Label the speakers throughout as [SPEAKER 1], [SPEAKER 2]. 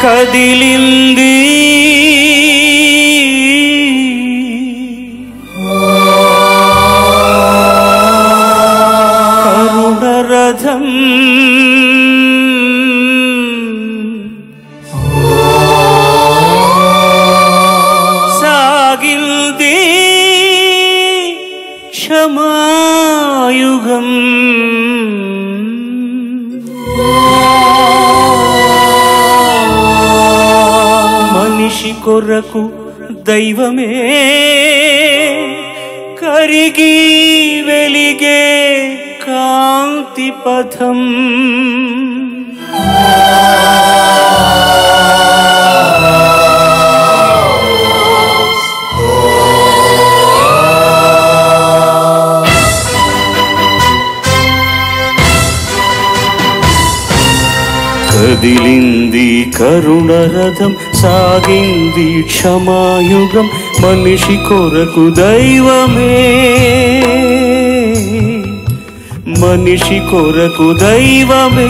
[SPEAKER 1] కదిలింది కరుణరథం సాగిల్ది క్షమాయుగం మనిషి కొరకు దైవమే కరిగి వెలిగే కాంతి పథం కదిలింది కరుణరథం సాగింది క్షమాయుగం మనిషి కొరకు దైవమే మనిషి కొరకు దైవమే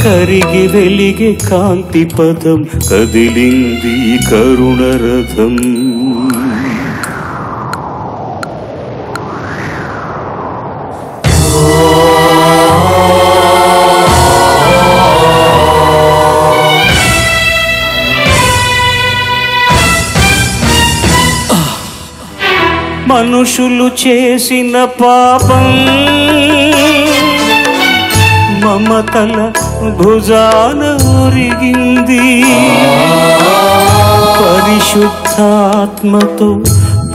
[SPEAKER 1] కరిగి వెలిగే కాంతి పదం కదిలింది కరుణరథం మనుషులు చేసిన పాపం మమతల భుజాన ఒరిగింది పరిశుద్ధాత్మతో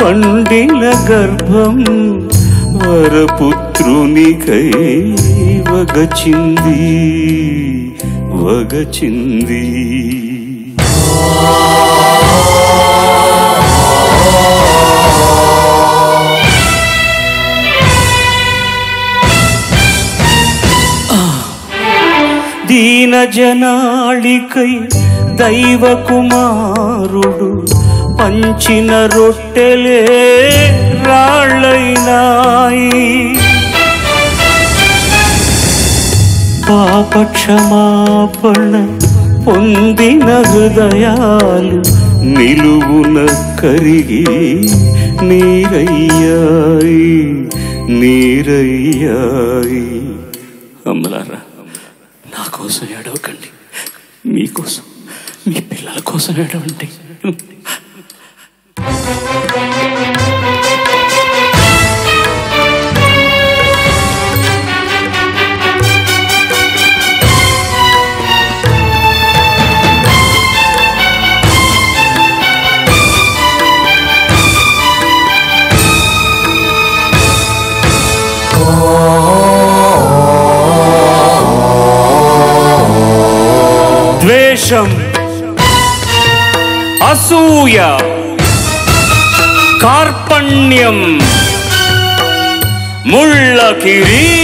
[SPEAKER 1] పండిన గర్భం వరపుత్రునికై వగచింది వగచింది దీన జనాళికై దైవ కుమారుడు పంచిన రొట్టెలే రాళ్ళైనాయి పాప క్షమాపణ పొందిన హృదయాలు నిలువున కరిగి నీరయ్యాయి నీరయ్యాయి అమ్మలారా నా కోసం ఏడవకండి మీకోసం మీ పిల్లల కోసం ఏడవండి ద్వేషం అసూయ కార్పణ్యం ముళ్ళ కిరీటమైంది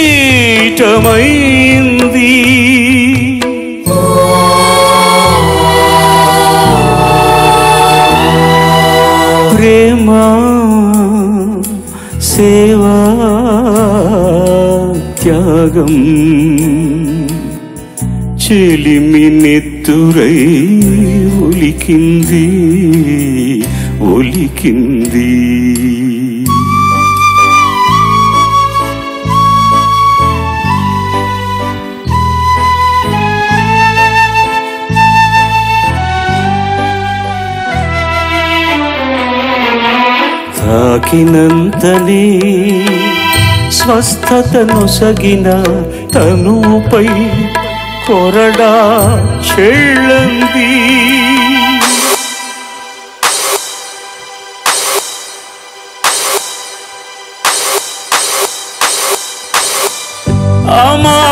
[SPEAKER 1] ప్రేమ సేవా త్యాగం చెలిమి నెత్తురై ఒలికింది ఒలికింది తాకినంతనే స్వస్థతనొసగిన తనుపై కొరడా చెళ్ళంది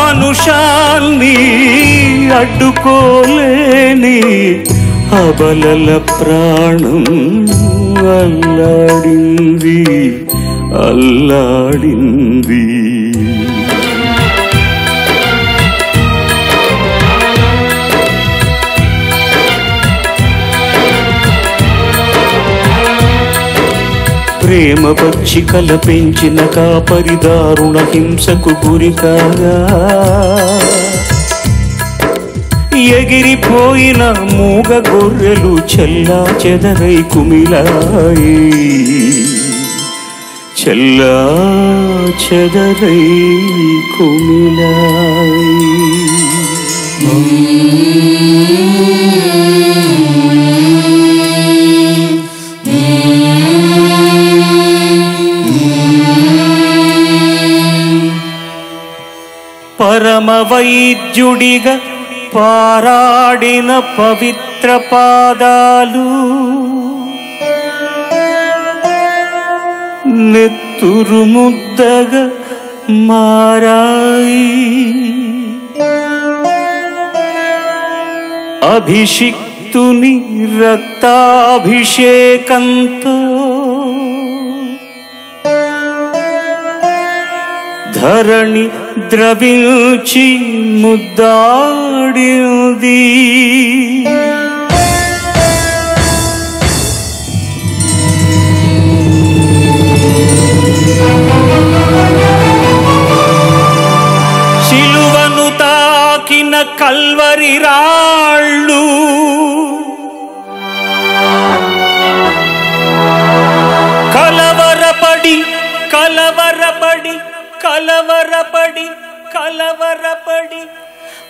[SPEAKER 1] అమానుషాన్ని అడ్డుకోలేని అబలల ప్రాణం అల్లాడింది అల్లాడింది ప్రేమ పచ్చికల పెంచిన కాపరి దారుణ హింసకు గురికాగా ఎగిరిపోయిన మూగ గొర్రెలు చెల్లా చెదరై కుమిలాయి, చెల్లా చెదరై కుమిలాయి. పరమ వైద్యుడిగా పారాడిన పవిత్ర పాదాలు నెత్తురు ముద్దగా మారాయి. అభిషిక్తుని రక్తాభిషేకంతో ధరణి ద్రవించి ముద్దాడింది. శిలువను తాకిన కల్వరి రాళ్ళు కలవరపడి కలవరపడి కలవరపడి కలవరపడి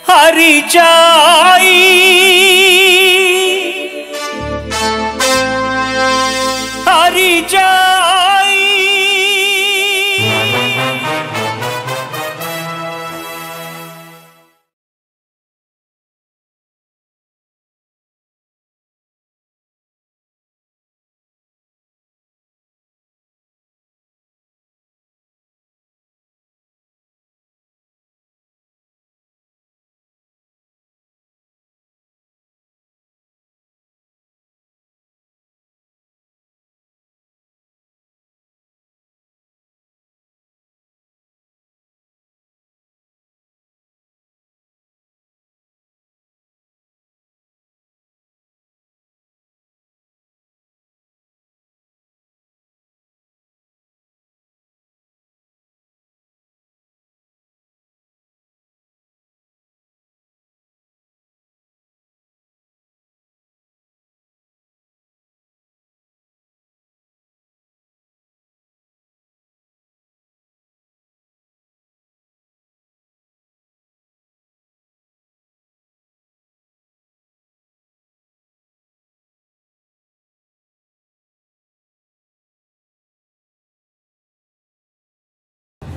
[SPEAKER 1] హరిచాయి, హరిచాయి.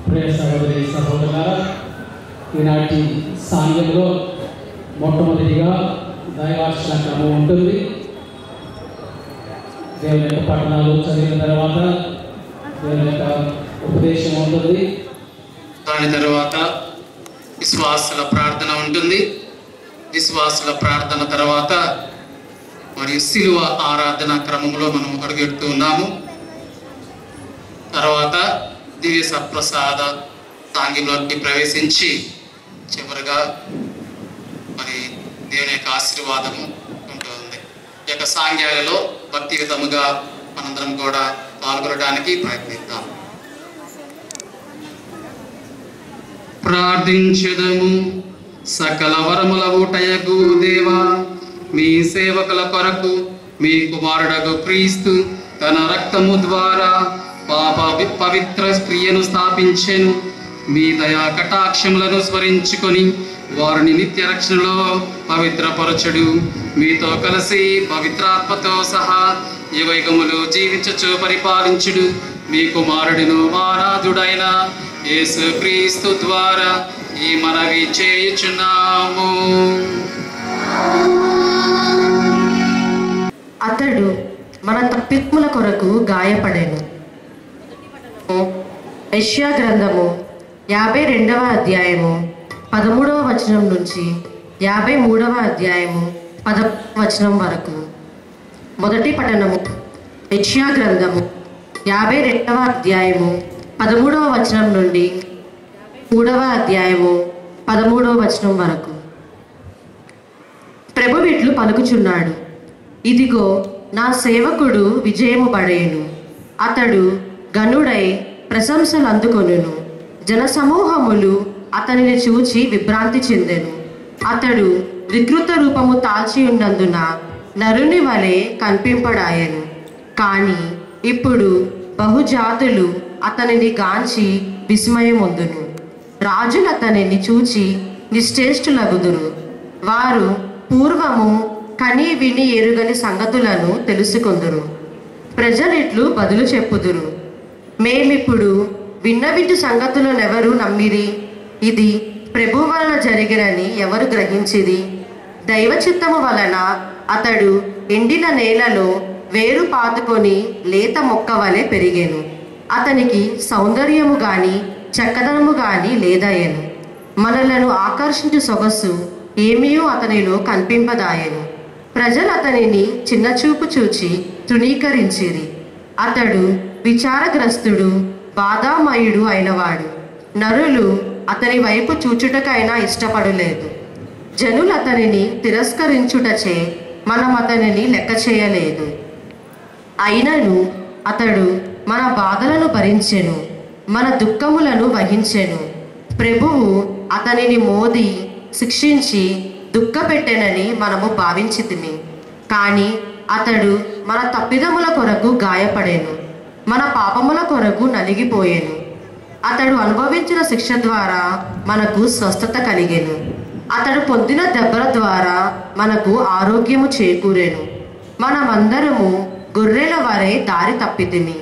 [SPEAKER 2] ప్రియ సహోదరి సహోదరులారా, ఈనాటి సాంఘ్యంలో మొట్టమొదటిగా దైవార్చన క్రమం ఉంటుంది. దేవుని యొక్క పట్టణాలు చదివిన తర్వాత దేవుని యొక్క ఉపదేశం ఉంటుంది.
[SPEAKER 3] దాని తర్వాత విశ్వాసుల ప్రార్థన ఉంటుంది. విశ్వాసుల ప్రార్థన తర్వాత మరియు శిలువ ఆరాధన క్రమంలో మనం అడుగెడుతూ ఉన్నాము. తర్వాత దివ్య సప్రసాద సాంఘ్యంలోకి ప్రవేశించి చివరిగా మరి దేవుని యొక్క ఆశీర్వాదము ఉంటుంది. ఈ యొక్క సాంఘ్యాలలో భక్తిగతముగా మనందరం కూడా పాల్గొనడానికి ప్రయత్నిద్దాం. ప్రార్థించుదము. సకల వరముల ఊటయగు దేవా, మీ సేవకుల కొరకు మీ కుమారుడగు క్రీస్తు తన రక్తము ద్వారా పాప పవిత్ర క్రియను స్థాపించెను. మీ దయా కటాక్షములను స్మరించుకొని వారిని నిత్య రక్షణలో పవిత్రపరచుడు. మీతో కలిసి పవిత్రాత్మతో సహా యుగయుగములు జీవించచ్చు పరిపాలించుడు. మీ కుమారుడును మానాథుడైన యేసు క్రీస్తు ద్వారా ఈ మనవి చేయుచున్నాము.
[SPEAKER 4] అతడు మన తప్పిదముల కొరకు గాయపడెను. యెషయా గ్రంథము 52వ అధ్యాయము 13వ వచనం నుంచి 53వ అధ్యాయము 10వ వచనం వరకు. మొదటి పఠనము యెషయా గ్రంథము 52వ అధ్యాయము 13వ వచనం నుండి 3వ అధ్యాయము 13వ వచనం వరకు. ప్రభువు ఇట్లు పలుకుచున్నాడు, ఇదిగో నా సేవకుడు విజయము పడేను, అతడు గనుడై ప్రశంసలు అందుకొనును. జనసమూహములు అతనిని చూచి విభ్రాంతి చెందెను. అతడు వికృత రూపము తాల్చి ఉన్నందున నరుని వలె కనిపింపడాయను. కాని ఇప్పుడు బహుజాతులు అతనిని గాంచి విస్మయమొందును. రాజులు అతనిని చూచి నిశ్చేష్టులగుదురు. వారు పూర్వము కని విని ఎరుగని సంగతులను తెలుసుకొందురు. ప్రజలిట్లు బదులు చెప్పుదురు, మేమిప్పుడు విన్నవించు సంగతులనెవరు నమ్మిరి? ఇది ప్రభు వలన జరిగినని ఎవరు గ్రహించిది? దైవచిత్తము వలన అతడు ఎండిన నేలలో వేరు పాతుకొని లేత మొక్క వలె పెరిగెను. అతనికి సౌందర్యము గాని చక్కదనము గాని లేదాయెను. మనలను ఆకర్షించు సొగసు ఏమీయూ అతనిలో కనిపింపదాయెను. ప్రజలు అతనిని చిన్నచూపు చూచి తృణీకరించిరి. అతడు విచారగ్రస్తుడు, బాధామయుడు అయినవాడు. నరులు అతని వైపు చూచుటకైనా ఇష్టపడలేదు. జనులు అతనిని తిరస్కరించుటచే మనం అతనిని లెక్క చేయలేదు. అయినను అతడు మన బాధలను భరించెను, మన దుఃఖములను వహించెను. ప్రభువు అతనిని మోది శిక్షించి దుఃఖపెట్టెనని మనము భావించితిమి. కానీ అతడు మన తప్పిదముల కొరకు గాయపడెను, మన పాపముల కొరకు నలిగిపోయెను. అతడు అనుభవించిన శిక్ష ద్వారా మనకు స్వస్థత కలిగెను. అతడు పొందిన దెబ్బల ద్వారా మనకు ఆరోగ్యము చేకూరెను. మనమందరము గొర్రెల వలె దారి తప్పితిమి,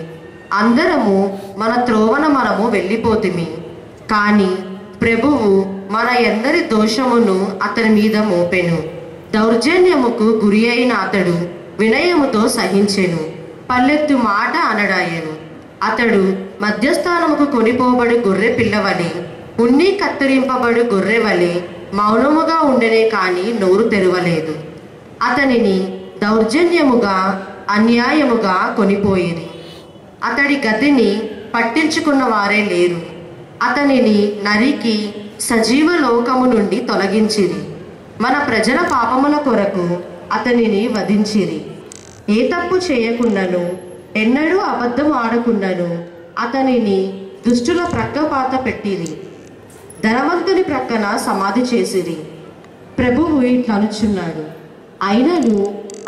[SPEAKER 4] అందరము మన త్రోవన మనము వెళ్ళిపోతిమి. కానీ ప్రభువు మన ఎందరి దోషమును అతని మీద మోపెను. దౌర్జన్యముకు గురి అయిన అతడు వినయముతో సహించెను, పల్లెత్తు మాట అనడాయెను. అతడు మధ్యస్థానముకు కొనిపోబడు గొర్రె పిల్లవలె, ఉన్ని కత్తిరింపబడు గొర్రె వలె మౌనముగా ఉండనే కాని నోరు తెరవలేదు. అతనిని దౌర్జన్యముగా అన్యాయముగా కొనిపోయిరి. అతడి గతిని పట్టించుకున్న వారే లేరు. అతనిని నరికి సజీవ లోకము నుండి తొలగించిరి. మన ప్రజల పాపముల కొరకు అతనిని వధించిరి. ఏ తప్పు చేయకుండాను ఎన్నడూ అబద్ధం ఆడకుండాను అతనిని దుష్టుల ప్రక్కపాత పెట్టిరి. ధనవంతుని ప్రక్కన సమాధి చేసిరి. ప్రభువు ఇట్లనుచున్నాడు, అయినను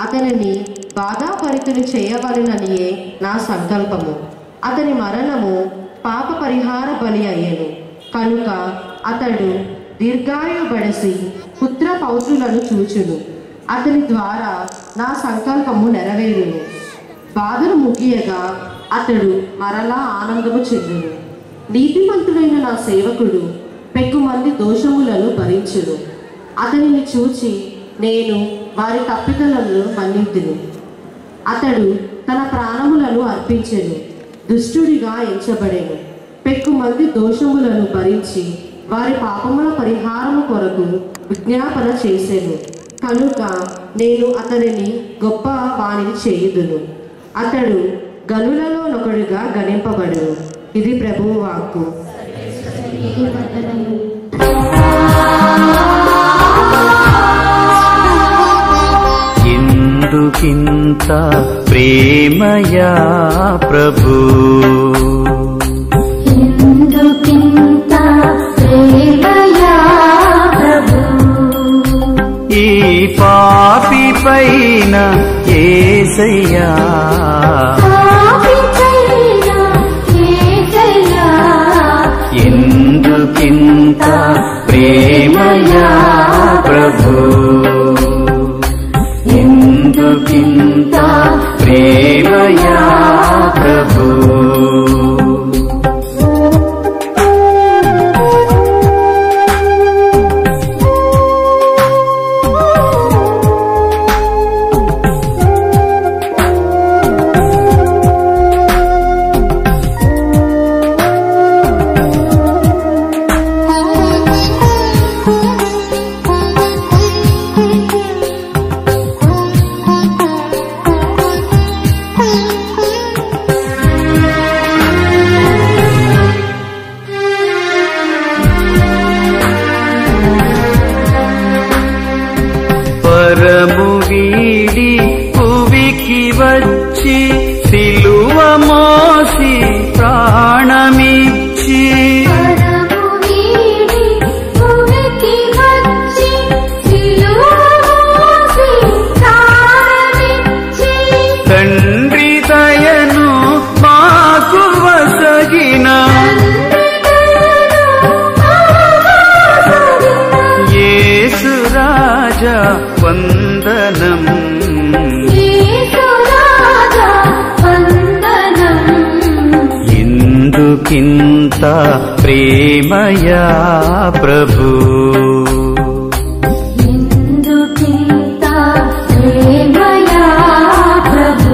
[SPEAKER 4] అతనిని బాధాపరితుని చేయవలెననియే నా సంకల్పము. అతని మరణము పాప పరిహార బలి అయ్యెను. కనుక అతడు దీర్ఘాయుబడసి పుత్ర పౌత్రులను చూచును. అతని ద్వారా నా సంకల్పము నెరవేరును. బాధలు ముగియగా అతడు మరలా ఆనందము చెందును. నీతిమంతుడైన నా సేవకుడు పెక్కుమంది దోషములను భరించును. అతనిని చూచి నేను వారి తప్పిదలను మన్నింతును. అతడు తన ప్రాణములను అర్పించెను, దుష్టుడిగా ఎంచబడెను. పెక్కుమంది దోషములను భరించి వారి పాపముల పరిహారము కొరకు విజ్ఞాపన చేసెను. కనుక నేను అతనిని గొప్ప వాణిని చేయుదును. అతడు గనులలో నొకడుగా గణింపబడును. ఇది ప్రభువు వాక్కు.
[SPEAKER 1] ఎందుకింత ప్రేమయా ప్రభు,
[SPEAKER 5] ఎందుకింత ప్రేమయా ప్రభు,
[SPEAKER 1] ఈ పాపి పైన యేసయ్యా, ఎందుకింత ప్రేమయా ప్రభు, ఎందుకింత ప్రేమయా ప్రభు. ఎందుకింత ప్రేమయా ప్రభు
[SPEAKER 5] ఎందుకింత ప్రేమయా ప్రభు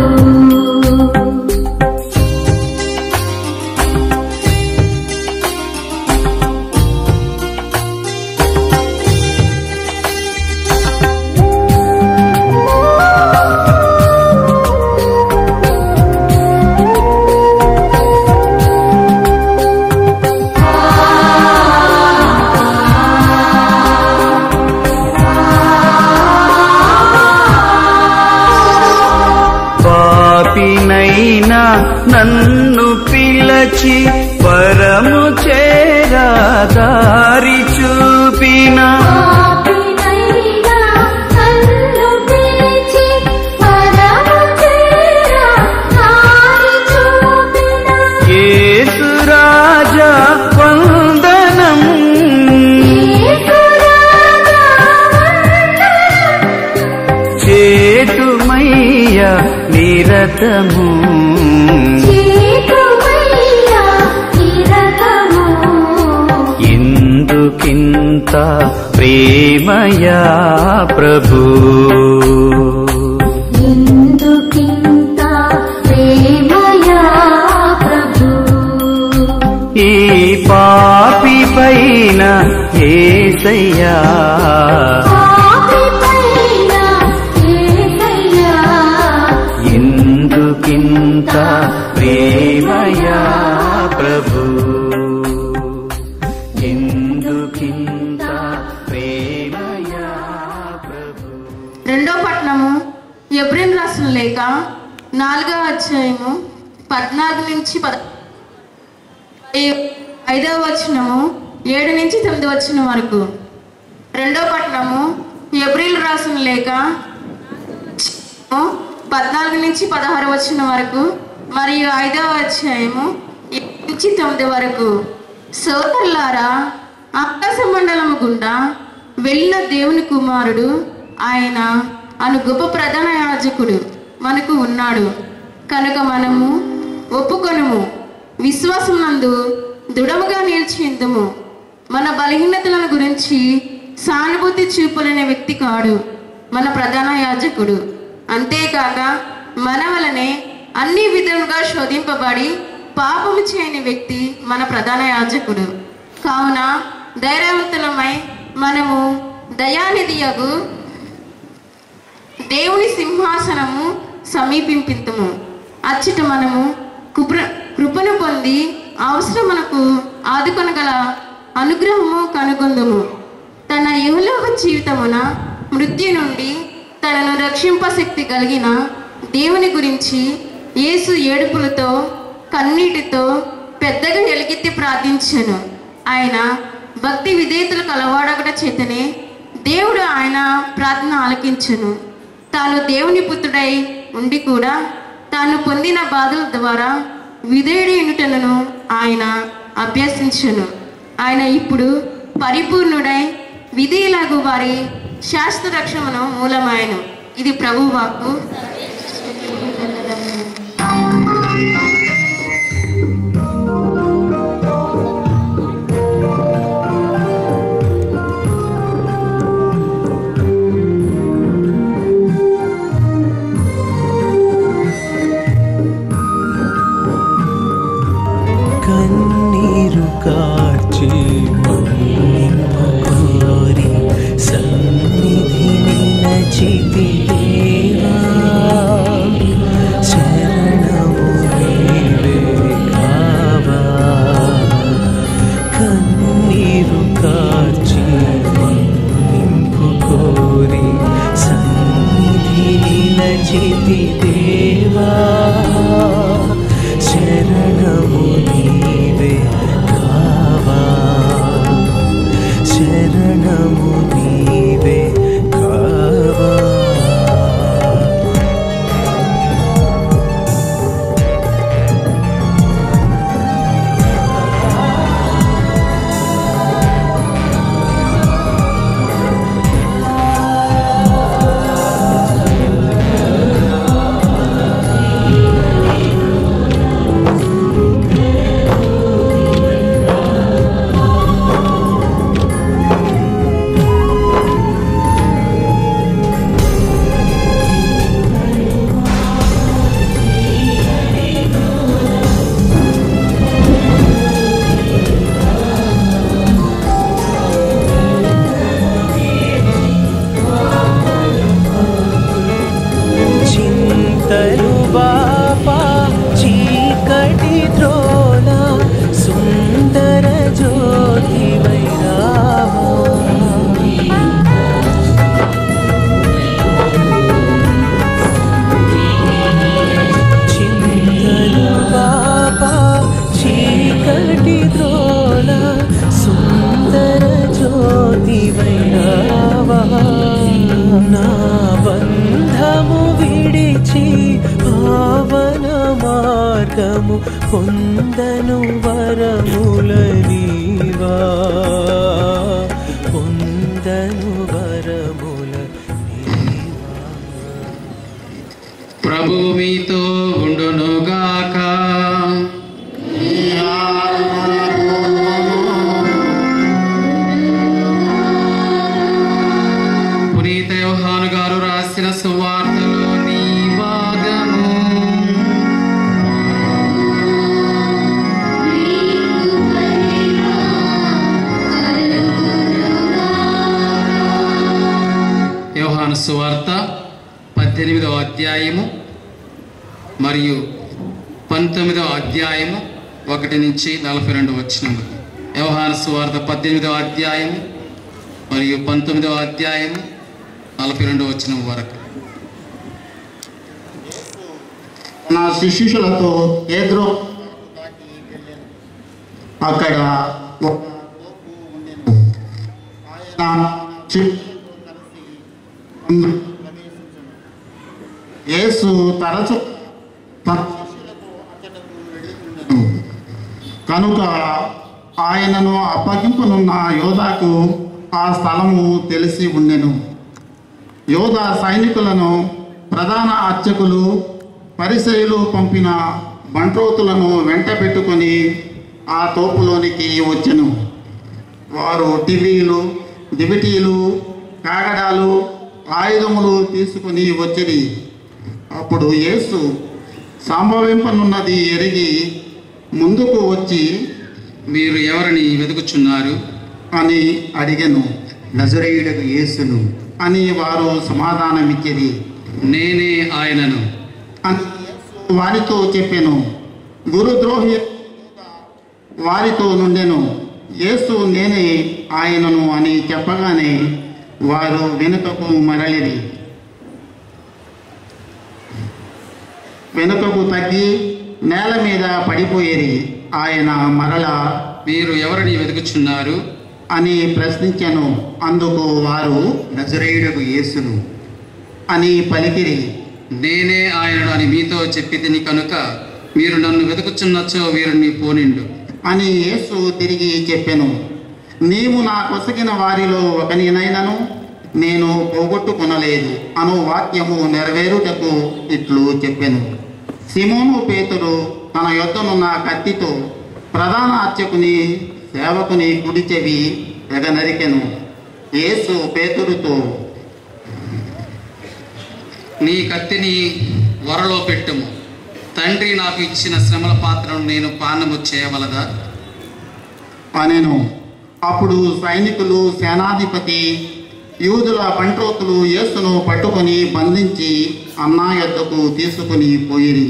[SPEAKER 1] పాపినైనా నన్ను పిలచి పరము చేరా దారి చూపిన యేసు రాజా వందనం చేతుమయ్యా నిరతము ఎందుకింత ప్రేమయా ప్రభు
[SPEAKER 5] ఎందుకింత ప్రేమయా ప్రభు
[SPEAKER 1] ఈ పాపి పైన యేసయ్యా ఎందుకింత ప్రేమయా ప్రభు ఎందుకింత ప్రేమయా ప్రభు.
[SPEAKER 4] రెండో పట్టణము ఎబ్రీయులకు రాసిన లేఖ 4వ అధ్యాయము 14 నుంచి 5వ వచనము 7 నుంచి 9 వచనం వరకు. రెండో పట్టణము ఎబ్రీయులకు రాసిన లేఖ 14 నుంచి 16 వచనం వరకు మరియు 5వ అధ్యాయము 7 నుంచి 9 వరకు. సోదరులారా, ఆకాశ మండలము గుండా వెళ్ళిన దేవుని కుమారుడు ఆయన అను గొప్ప ప్రధాన యాజకుడు మనకు ఉన్నాడు కనుక మనము ఒప్పుకొనుము, విశ్వాసం నందు దృఢముగా నిలిచిందుము. మన బలహీనతలను గురించి సానుభూతి చూపలేని వ్యక్తి కాడు మన ప్రధాన యాజకుడు. అంతేకాక మన వలనే అన్ని విధములుగా శోధింపబడి పాపము చేయని వ్యక్తి మన ప్రధాన యాజకుడు. కావున ధైర్యవంతులమై మనము దయానిధియగు దేవుని సింహాసనము సమీపింతుము. అచ్చట మనము కృపను పొంది అవసరమునకు ఆదుకొనగల అనుగ్రహము కనుగొందుము. తన ఇహలోక జీవితమున మృత్యు నుండి తనను రక్షింపశక్తి కలిగిన దేవుని గురించి యేసు ఏడుపులతో కన్నీటితో పెద్దగా ఎలుగెత్తి ప్రార్థించెను. ఆయన భక్తి విధేయతలు కలవాడగట చేతనే దేవుడు ఆయన ప్రార్థన ఆలకించెను. తాను దేవుని పుత్రుడై ఉండి కూడా తాను పొందిన బాధల ద్వారా విధేయుడి ఉండుటను ఆయన అభ్యసించెను. ఆయన ఇప్పుడు పరిపూర్ణుడై విధిలాగు వారి శాశ్వత రక్షణను మూలమాయను. ఇది ప్రభువు వాక్కు.
[SPEAKER 6] కన్నీరు కార్చి మన్నింపుకోరి సన్నిధిని నచితి దేవా నమ్మకము పొందను వరముల నీవా, పొందను వరముల నీవా.
[SPEAKER 3] ప్రభువు మీతో ఉండునుగాక. పునీత యోహాను గారు రాసిన సువార్తలోని భాగము. యోహాను సువార్త 18వ అధ్యాయము మరియు 19వ అధ్యాయము 1 నుంచి 42 వచనములు. యోహాను సువార్త 18వ అధ్యాయము మరియు 19వ అధ్యాయము 42 వచనం వరకు.
[SPEAKER 7] నా శిష్యులతో ఏద్రో అక్కడ ఒక తోపు ఉండెను. ఆయన శిష్యులతో కలిసి అందులో ప్రవేశించెను. యేసు తరచు తన శిష్యులతో అచ్చటకు వెళ్ళుచుండెను. కనుక ఆయనను అప్పగింపనున్న యోధాకు ఆ స్థలము తెలిసి ఉండెను. యోధా సైనికులను ప్రధాన అర్చకులు పరిసయ్యులు పంపిన బంట్రోతులను వెంట పెట్టుకొని ఆ తోపులోనికి వచ్చెను. వారు టివీలు, దివిటీలు, కాగడాలు, ఆయుధములు తీసుకుని వచ్చిరి. అప్పుడు యేసు సంభవింపనున్నది ఎరిగి ముందుకు వచ్చి,
[SPEAKER 3] మీరు ఎవరిని వెతుకుచున్నారు
[SPEAKER 7] అని అడిగెను.
[SPEAKER 8] నజరేయుడకు యేసును
[SPEAKER 7] అని వారు సమాధానమిచ్చిరి.
[SPEAKER 3] నేనే ఆయనను
[SPEAKER 7] అని యేసు వారితో చెప్పెను. గురుద్రోహి వారితో నుండెను. యేసు నేనే ఆయనను అని చెప్పగానే వారు వెనుకకు మరలిరి. వెనుకకు తగ్గి నేల మీద పడిపోయేరి. ఆయన మరలా
[SPEAKER 3] మీరు ఎవరిని వెతుకుచున్నారు
[SPEAKER 7] అని ప్రశ్నించెను. అందుకు వారు
[SPEAKER 8] నజరేయుడకు యేసును
[SPEAKER 7] అని పలికిరి.
[SPEAKER 3] నేనే ఆయనను అని మీతో చెప్పి తిని కనుక మీరు నన్ను వెతుకుచున్నచో వీరిని పోనిండు
[SPEAKER 7] అని యేసు తిరిగి చెప్పెను. నీవు నా కొసగిన వారిలో ఒకనినైనను నేను పోగొట్టుకొనలేదు అను వాక్యము నెరవేరుటకు ఇట్లు చెప్పెను. సిమోను పేతురు తన యొద్దనున్న కత్తితో ప్రధాన అర్చకుని సేవకుని కుడి చెవి ఎగనరికెను. యేసు పేతురుతో,
[SPEAKER 3] నీ కత్తిని వరలో పెట్టుము. తండ్రి నాకు ఇచ్చిన శ్రమల పాత్రను నేను పానము చేయవలదా
[SPEAKER 7] అనెను. అప్పుడు సైనికులు, సేనాధిపతి, యూదుల బంట్రోతులు యేసును పట్టుకొని బంధించి అన్నా యొద్దకు తీసుకుని పోయిరి.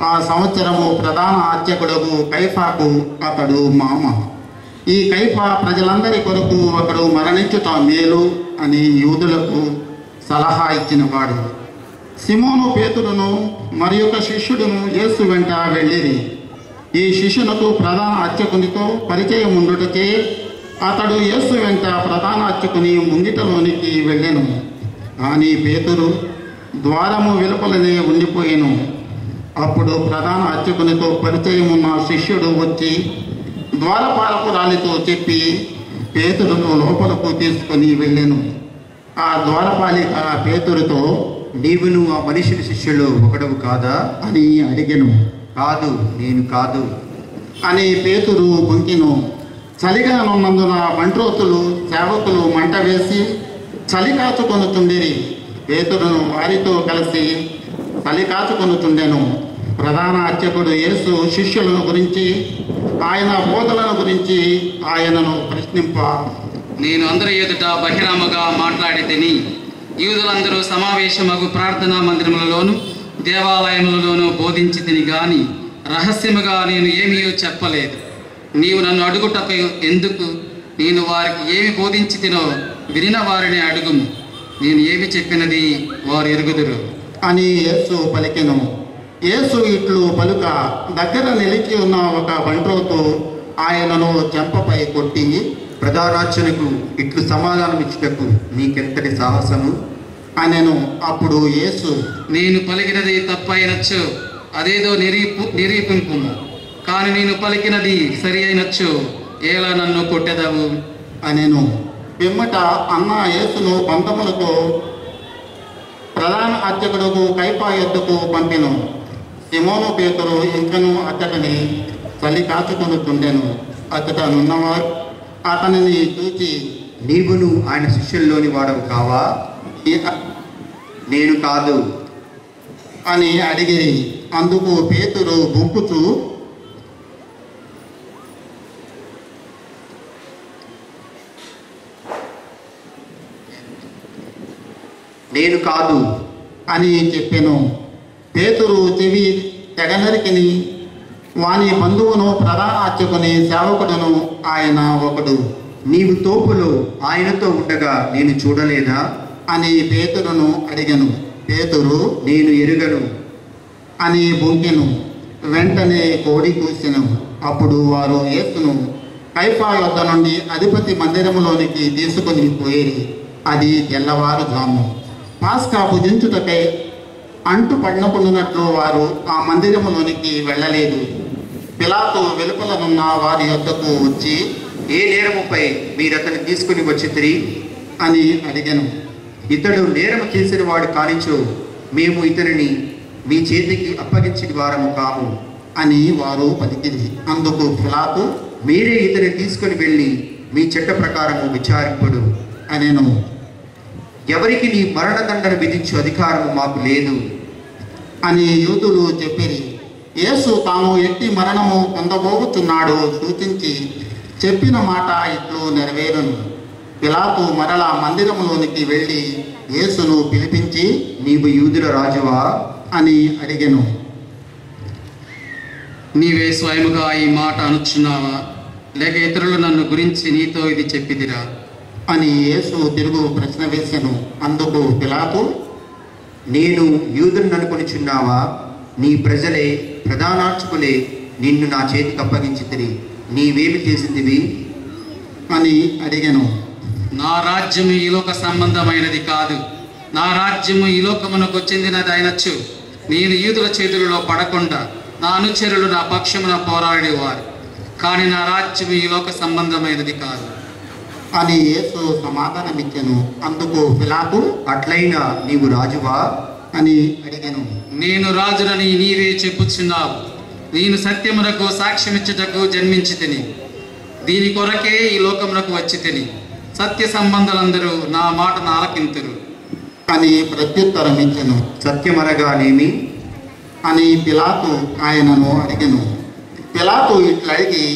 [SPEAKER 7] ఆ సంవత్సరము ప్రధాన అర్చకుడకు కైఫాకు అతడు మామ. ఈ కైఫా ప్రజలందరి కొరకు ఒకడు మరణించుట మేలు అని యూదులకు సలహా ఇచ్చినవాడు. సిమోను పేతురును మరి ఒక శిష్యుడును యేసు వెంట వెళ్ళిరి. ఈ శిష్యునకు ప్రధాన అర్చకునితో పరిచయం ఉండుటచే అతడు యేసు వెంట ప్రధాన అర్చకుని ముంగిటలోనికి వెళ్ళెను. కానీ పేతురు ద్వారము వెలుపలనే ఉండిపోయెను. అప్పుడు ప్రధాన అర్చకునితో పరిచయం ఉన్న శిష్యుడు వచ్చి ద్వారపాలకురాలితో చెప్పి పేతురును లోపలకు తీసుకొని వెళ్ళెను. ఆ ద్వారపాలిక పేతురుతో,
[SPEAKER 8] నీవును ఆ మనుషుని శిష్యులు ఒకడవు కాదా
[SPEAKER 7] అని అడిగెను.
[SPEAKER 8] కాదు, నేను కాదు
[SPEAKER 7] అని పేతురు బొంకెను. చలిగా నున్నందున బంట్రోతులు సేవకులు మంట వేసి చలి కాచుకొనుచుండిరి. పేతురును వారితో కలిసి చలి కాచుకొనుచుండెను. ప్రధాన అర్చకుడు యేసు శిష్యులను గురించి, ఆయన బోధలను గురించి ఆయనను ప్రశ్నింప,
[SPEAKER 3] నేను అందరి ఎదుట బహిరంగంగా మాట్లాడి తిని యూదులందరూ సమావేశమగు ప్రార్థనా మందిరములలోను దేవాలయములలోనూ బోధించి తిని గాని రహస్యముగా నేను ఏమీ చెప్పలేదు. నీవు నన్ను అడుగుటకు ఎందుకు? నేను వారికి ఏమి బోధించి తినో వినిన వారిని అడుగుము. నేను ఏమి చెప్పినది వారు ఎరుగుదురు
[SPEAKER 7] అని యేసు పలికెను. యేసు ఇట్లు పలుక దగ్గర నిలిచి ఉన్న ఒక బంట్రోతు ఆయనను చెంపపై కొట్టి,
[SPEAKER 8] ప్రధానార్చనకు ఇట్లు సమాధానం ఇచ్చుటకు నీకెంతటి సాహసము
[SPEAKER 7] అనెను. అప్పుడు యేసు,
[SPEAKER 3] నేను పలికినది తప్పైనచ్చు అదేదో నిరూపింపు. కానీ నేను పలికినది సరి అయినచ్చు ఎలా నన్ను కొట్టెదవు
[SPEAKER 7] అనేను. పిమ్మట అన్న యేసును పంతములతో ప్రధాన అర్చకుడుకు కైపా యొద్దకు పంపెను. సిమోను పేతురు ఇంకను అతడిని చలి కాచుకొనుచుండెను. అతడనున్నవారు అతనిని చూచి,
[SPEAKER 8] నీవును ఆయన శిష్యుల్లోని వాడవు కావా? నేను కాదు
[SPEAKER 7] అని అడిగిరి. అందుకు పేతురు గుంపుచు,
[SPEAKER 8] నేను కాదు
[SPEAKER 7] అని చెప్పెను. పేతురు చెవి తెగనరికిని. వాని బంధువును ప్రధాన అర్చకుని సేవకుడును ఆయన ఒకడు.
[SPEAKER 8] నీవు తోపులో ఆయనతో ఉండగా నేను చూడలేదా
[SPEAKER 7] అని పేతురును అడిగెను. పేతురు
[SPEAKER 8] నేను ఎరుగను
[SPEAKER 7] అని బొంకెను. వెంటనే కోడి కూసెను. అప్పుడు వారు యేసును కైఫా యొద్ద నుండి అధిపతి మందిరములోనికి తీసుకొని పోయేది. అది తెల్లవారుజాము. పాస్కా భుజించుటకై అంటు పడినప్పుడున్నట్లు వారు ఆ మందిరములోనికి వెళ్ళలేదు. పిలాతు వెలుపలనున్న వారి యొద్దకు వచ్చి,
[SPEAKER 8] ఏ నేరముపై మీరతన్ని తీసుకుని వచ్చితిరి
[SPEAKER 7] అని అడిగెను.
[SPEAKER 8] ఇతడు నేరము చేసిన వాడు కానిచో మేము ఇతనిని మీ చేతికి అప్పగించిన వారము కాము
[SPEAKER 7] అని వారు పలికిరి. అందుకు పిలాతు,
[SPEAKER 8] మీరే ఇతని తీసుకుని వెళ్ళి మీ చట్ట ప్రకారము విచారింపుడు
[SPEAKER 7] అనేను.
[SPEAKER 8] ఎవరికి నీ మరణదండన విధించు అధికారము మాకు లేదు
[SPEAKER 7] అని యూదులు చెప్పిరి. యేసు తాము ఎట్టి మరణము పొందబోతున్నాడో సూచించి చెప్పిన మాట ఇట్లు నెరవేరును. పిలాతు మరల మందిరములోనికి వెళ్ళి యేసును పిలిపించి,
[SPEAKER 8] నీవు యూదుల రాజువా
[SPEAKER 7] అని అడిగెను.
[SPEAKER 3] నీవే స్వయముగా ఈ మాట అనుచున్నావా, లేక ఇతరులు నన్ను గురించి నీతో ఇది చెప్పిదిరా
[SPEAKER 7] అని యేసు తిరుగు ప్రశ్న వేసెను. అందుకు పిలాతు,
[SPEAKER 8] నేను యూదులను అనుకొనిచున్నావా? నీ ప్రజలే ప్రధానార్చకులే నిన్ను నా చేతికి అప్పగించితిరి. నీవేమి చేసిందివి
[SPEAKER 7] అని అడిగెను.
[SPEAKER 3] నా రాజ్యము ఈ లోక సంబంధమైనది కాదు. నా రాజ్యము ఈ లోకమునకు చెందినది అయినచ్చు నేను యూదుల చేతులలో పడకుండా నా అనుచరులు నా పక్షమున పోరాడేవారు. కానీ నా రాజ్యము ఈ లోక సంబంధమైనది కాదు
[SPEAKER 7] అని యేసు సమాధానమిచ్చెను. అందుకు పిలాతు,
[SPEAKER 8] అట్లయినా నీవు రాజువా
[SPEAKER 7] అని అడిగెను.
[SPEAKER 3] నేను రాజునని నీవే చెప్పుచున్నావు. నేను సత్యమునకు సాక్ష్యమిచ్చుటకు జన్మించి తిని దీని కొరకే ఈ లోకమునకు వచ్చి తిని సత్య సంబంధులందరూ నా మాటను ఆలకింతురు
[SPEAKER 7] అని ప్రత్యుత్తరం ఇచ్చెను.
[SPEAKER 8] సత్యమనగానేమి
[SPEAKER 7] అని పిలాతు ఆయనను అడిగెను. పిలాతు ఇట్లడిగి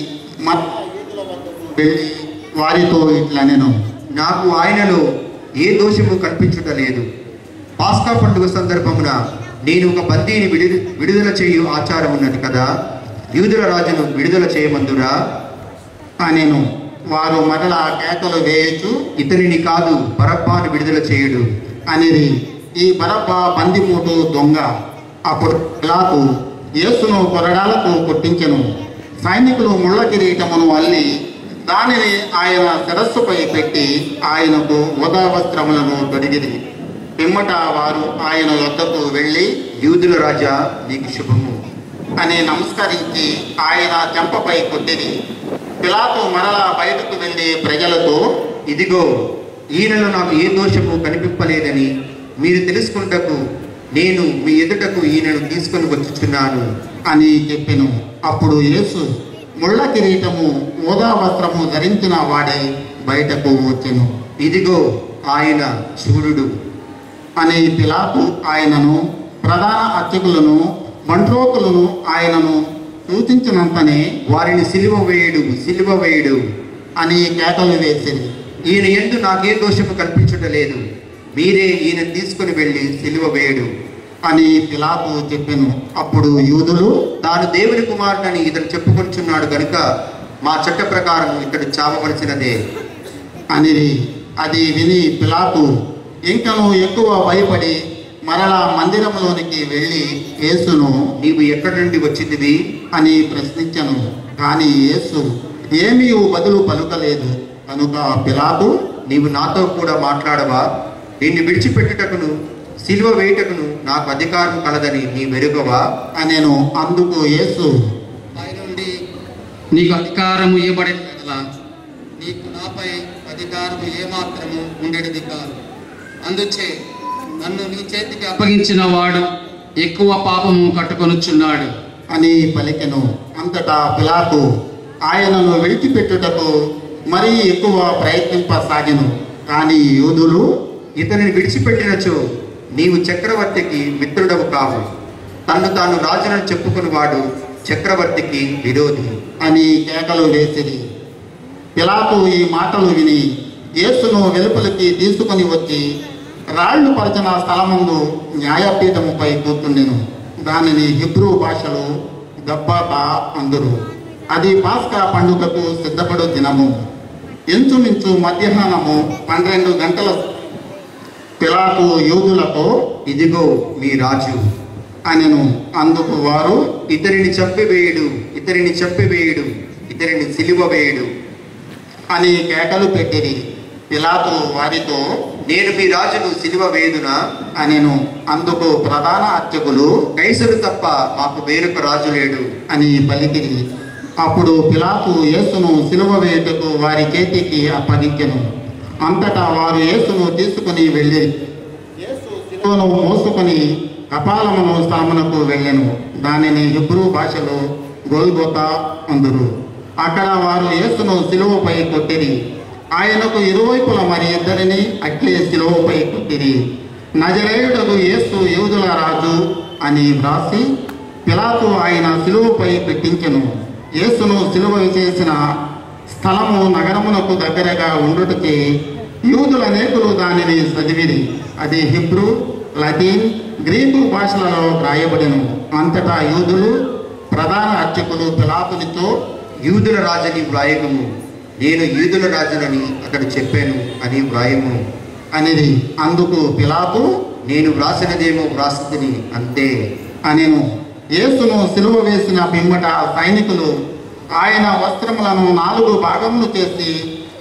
[SPEAKER 7] వెళ్ళి వారితో ఇట్లనెను,
[SPEAKER 8] నాకు ఆయనలో ఏ దోషము కనిపించుటలేదు. పాస్కా పండుగ సందర్భమున నేను ఒక బందీని విడుదల చేయు ఆచారం ఉన్నది కదా, యూదుల రాజును విడుదల చేయమందురా
[SPEAKER 7] అనెను. వారు మరలా కేకలు వేయచు,
[SPEAKER 8] ఇతనిని కాదు బరబ్బాను విడుదల చేయుడు
[SPEAKER 7] అనేది. ఈ బరబ్బా బందిమూటు దొంగ. అప్పుడు పిలాతు యేసును కొరడాలకు కొట్టించెను. సైనికులు ముళ్ళ కిరీటమును అల్లి దానిని ఆయన శిరస్సుపై పెట్టి ఆయనకు ఉదా వస్త్రములను తొడిగిరి. పిమ్మట వారు ఆయన యొద్దకు వెళ్ళి,
[SPEAKER 8] యూదుల రాజా నీకు శుభము
[SPEAKER 7] అని నమస్కరించి ఆయన చెంపపై కొట్టిరి. పిలాతు మరలా బయటకు వెళ్ళి ప్రజలతో,
[SPEAKER 8] ఇదిగో ఈయనలో నాకు ఏ దోషము కనిపింపలేదని మీరు తెలుసుకుంటకు నేను మీ ఎదుటకు ఈయనను తీసుకొని వచ్చుచున్నాను
[SPEAKER 7] అని చెప్పెను. అప్పుడు యేసు ముళ్ళ కిరీటము ఊదా వస్త్రము ధరించిన వాడే బయటకు వచ్చెను.
[SPEAKER 8] ఇదిగో ఆయన చూడుడు
[SPEAKER 7] అని పిలాతు ఆయనను, ప్రధాన అర్చకులను, మంత్రోతులను ఆయనను సూచించినంతనే
[SPEAKER 8] వారిని సిలువ వేయుడు
[SPEAKER 7] అని కేకలు వేసింది.
[SPEAKER 8] ఈయన యందు నాకే దోషము కనిపించటలేదు. మీరే ఈయన తీసుకుని వెళ్ళి సిలువ వేయుడు
[SPEAKER 7] అని పిలాతు చెప్పెను. అప్పుడు యూదులు,
[SPEAKER 8] తాను దేవుని కుమారుడని ఇతను చెప్పుకొచ్చున్నాడు గనుక మా చట్ట ప్రకారం ఇతడు చావవలసినదే
[SPEAKER 7] అనిరి. అది విని పిలాతు ఇంకను ఎక్కువ భయపడి మరలా మందిరంలోనికి వెళ్ళి యేసును,
[SPEAKER 8] నీవు ఎక్కడి నుండి వచ్చిందివి
[SPEAKER 7] అని ప్రశ్నించెను. కానీ యేసు ఏమీ బదులు పలుకలేదు. కనుక పిలాతు,
[SPEAKER 8] నీవు నాతో కూడా మాట్లాడవా? నిన్ను విడిచిపెట్టుటకును సిలువ వేయుటకును నాకు అధికారం కలదని నీ మెరుగవా
[SPEAKER 7] అనెను. అందుకు యేసు,
[SPEAKER 3] పైనుండి నీకు అధికారము ఇవ్వబడేది కదా, నీకు నాపై అధికారము ఏమాత్రము ఉండేది కాదు. అందుచే నన్ను నీ చేతికి అప్పగించిన వాడు ఎక్కువ పాపము కట్టుకొనుచున్నాడు
[SPEAKER 7] అని పలికెను. అంతటా పిలాతు ఆయనను విడిచిపెట్టుటకు మరీ ఎక్కువ ప్రయత్నింపసాగెను. కానీ యూదులు,
[SPEAKER 8] ఇతనిని విడిచిపెట్టినచో నీవు చక్రవర్తికి మిత్రుడవు కావు, తన్ను తాను రాజునని చెప్పుకుని వాడు చక్రవర్తికి విరోధి
[SPEAKER 7] అని కేకలు వేసిరి. పిలాతు ఈ మాటలు విని యేసును వెలుపలికి తీసుకొని వచ్చి రాళ్లు పరిచిన స్థలమందు న్యాయపీఠముపై కూర్చుండెను. దానిని హిబ్రూ భాషలో గబ్బాతా అందురు. అది పాస్కా పండుగకు సిద్ధపడు దినము. ఇంచుమించు మధ్యాహ్నము 12 గంటల. పిలాతు యూదులతో,
[SPEAKER 8] ఇదిగో మీ రాజు
[SPEAKER 7] అనెను. అందుకు వారు,
[SPEAKER 8] ఇతరిని చంపివేయుడు, ఇతరిని చంపివేయుడు, ఇతరిని సిలువ వేయుడు
[SPEAKER 7] అని కేకలు పెట్టిరి. పిలాతు వారితో,
[SPEAKER 8] నేను మీ రాజును సిలువ వేయుదునా
[SPEAKER 7] అనెను. అందుకు ప్రధాన అర్చకులు,
[SPEAKER 8] కైసరు తప్ప మాకు వేరొక రాజు లేడు
[SPEAKER 7] అని పలికిరి. అప్పుడు పిలాతు యేసును సిలువ వేయుటకు వారి చేతికి అప్పగించెను. అంతటా వారు యేసును తీసుకుని వెళ్ళి యేసు సిలువను మోసుకొని కపాలమును స్థలమునకు వెళ్ళెను. దానిని హిబ్రూ భాషలో గొల్గొతా అందురు. అక్కడ వారు యేసును సిలువపై కొట్టిరి. ఆయనకు ఇరువైపుల మరి ఇద్దరిని అట్లే సిలువపై కొట్టిరి. నజరేయుడగు యేసు యూదుల రాజు అని వ్రాసి పిలాతు ఆయన సిలువపై పెట్టించెను. యేసును సిలువ చేసిన స్థలము నగరమునకు దగ్గరగా ఉండుటచే యూదుల అనేకులు దానిని చదివిరి. అది హిబ్రూ, లతీన్, గ్రీకు భాషలలో వ్రాయబడెను. అంతటా యూదులు ప్రధాన అర్చకులు పిలాతునితో,
[SPEAKER 8] యూదుల రాజని వ్రాయము, నేను యూదుల రాజునని అతడు చెప్పాను అని వ్రాయము
[SPEAKER 7] అనేది. అందుకు పిలాతు,
[SPEAKER 8] నేను వ్రాసినదేమో వ్రాసితిని అంతే
[SPEAKER 7] అనెను. యేసును సిలువ వేసిన పిమ్మట సైనికులు ఆయన వస్త్రములను 4 భాగములు చేసి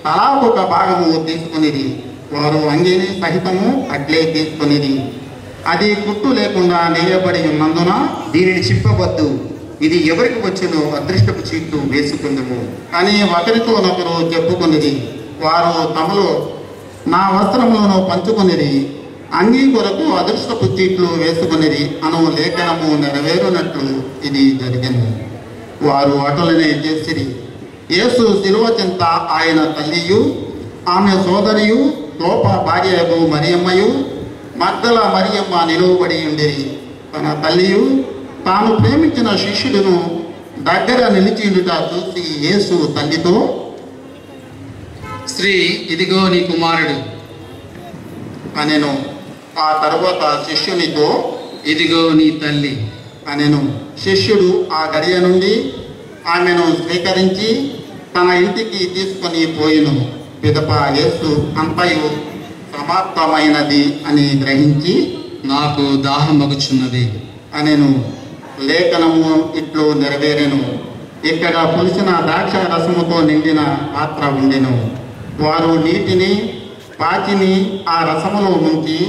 [SPEAKER 7] తలా ఒక భాగము తీసుకునిది. వారు అంగీని సహితము అట్లే తీసుకునిది. అది కుట్టు లేకుండా నేయబడి ఉన్నందున
[SPEAKER 8] దీనిని చింపవద్దు, ఇది ఎవరికి వచ్చునో అదృష్టపు చీట్లు వేసుకుందుము
[SPEAKER 7] అని ఒకరితోనొకరు చెప్పుకునిది. వారు తమలో నా వస్త్రములను పంచుకునిది, అంగీ కొరకు అదృష్టపు చీట్లు వేసుకునిది అను లేఖనము నెరవేరునట్లు ఇది జరిగింది. వారు అటులనే చేసిరి. యేసు శిలువ చెంత ఆయన తల్లియు, ఆమె సోదరియు, లోప భార్యకు మరియమ్మయు, మగ్దల మరియమ్మ నిలువబడి ఉండేది. తన తల్లియు తాను ప్రేమించిన శిష్యులను దగ్గర నిలిచిండుట చూసి యేసు తల్లితో,
[SPEAKER 3] స్త్రీ, ఇదిగో నీ కుమారుడు
[SPEAKER 7] అనెను. ఆ తరువాత శిష్యునితో,
[SPEAKER 3] ఇదిగో నీ తల్లి
[SPEAKER 7] అనెను. శిష్యుడు ఆ గడియ నుండి ఆమెను స్వీకరించి తన ఇంటికి తీసుకొని పోయిను. పిదప యేసు అంతయు సమాప్తమైనది అని గ్రహించి,
[SPEAKER 3] నాకు దాహమగుచున్నది
[SPEAKER 7] అనెను. లేఖనము ఇట్లు నెరవేరెను. ఇక్కడ పులిసిన ద్రాక్ష రసముతో నిండిన పాత్ర ఉండెను. వారు నీటిని పాచిని ఆ రసములో ముంచి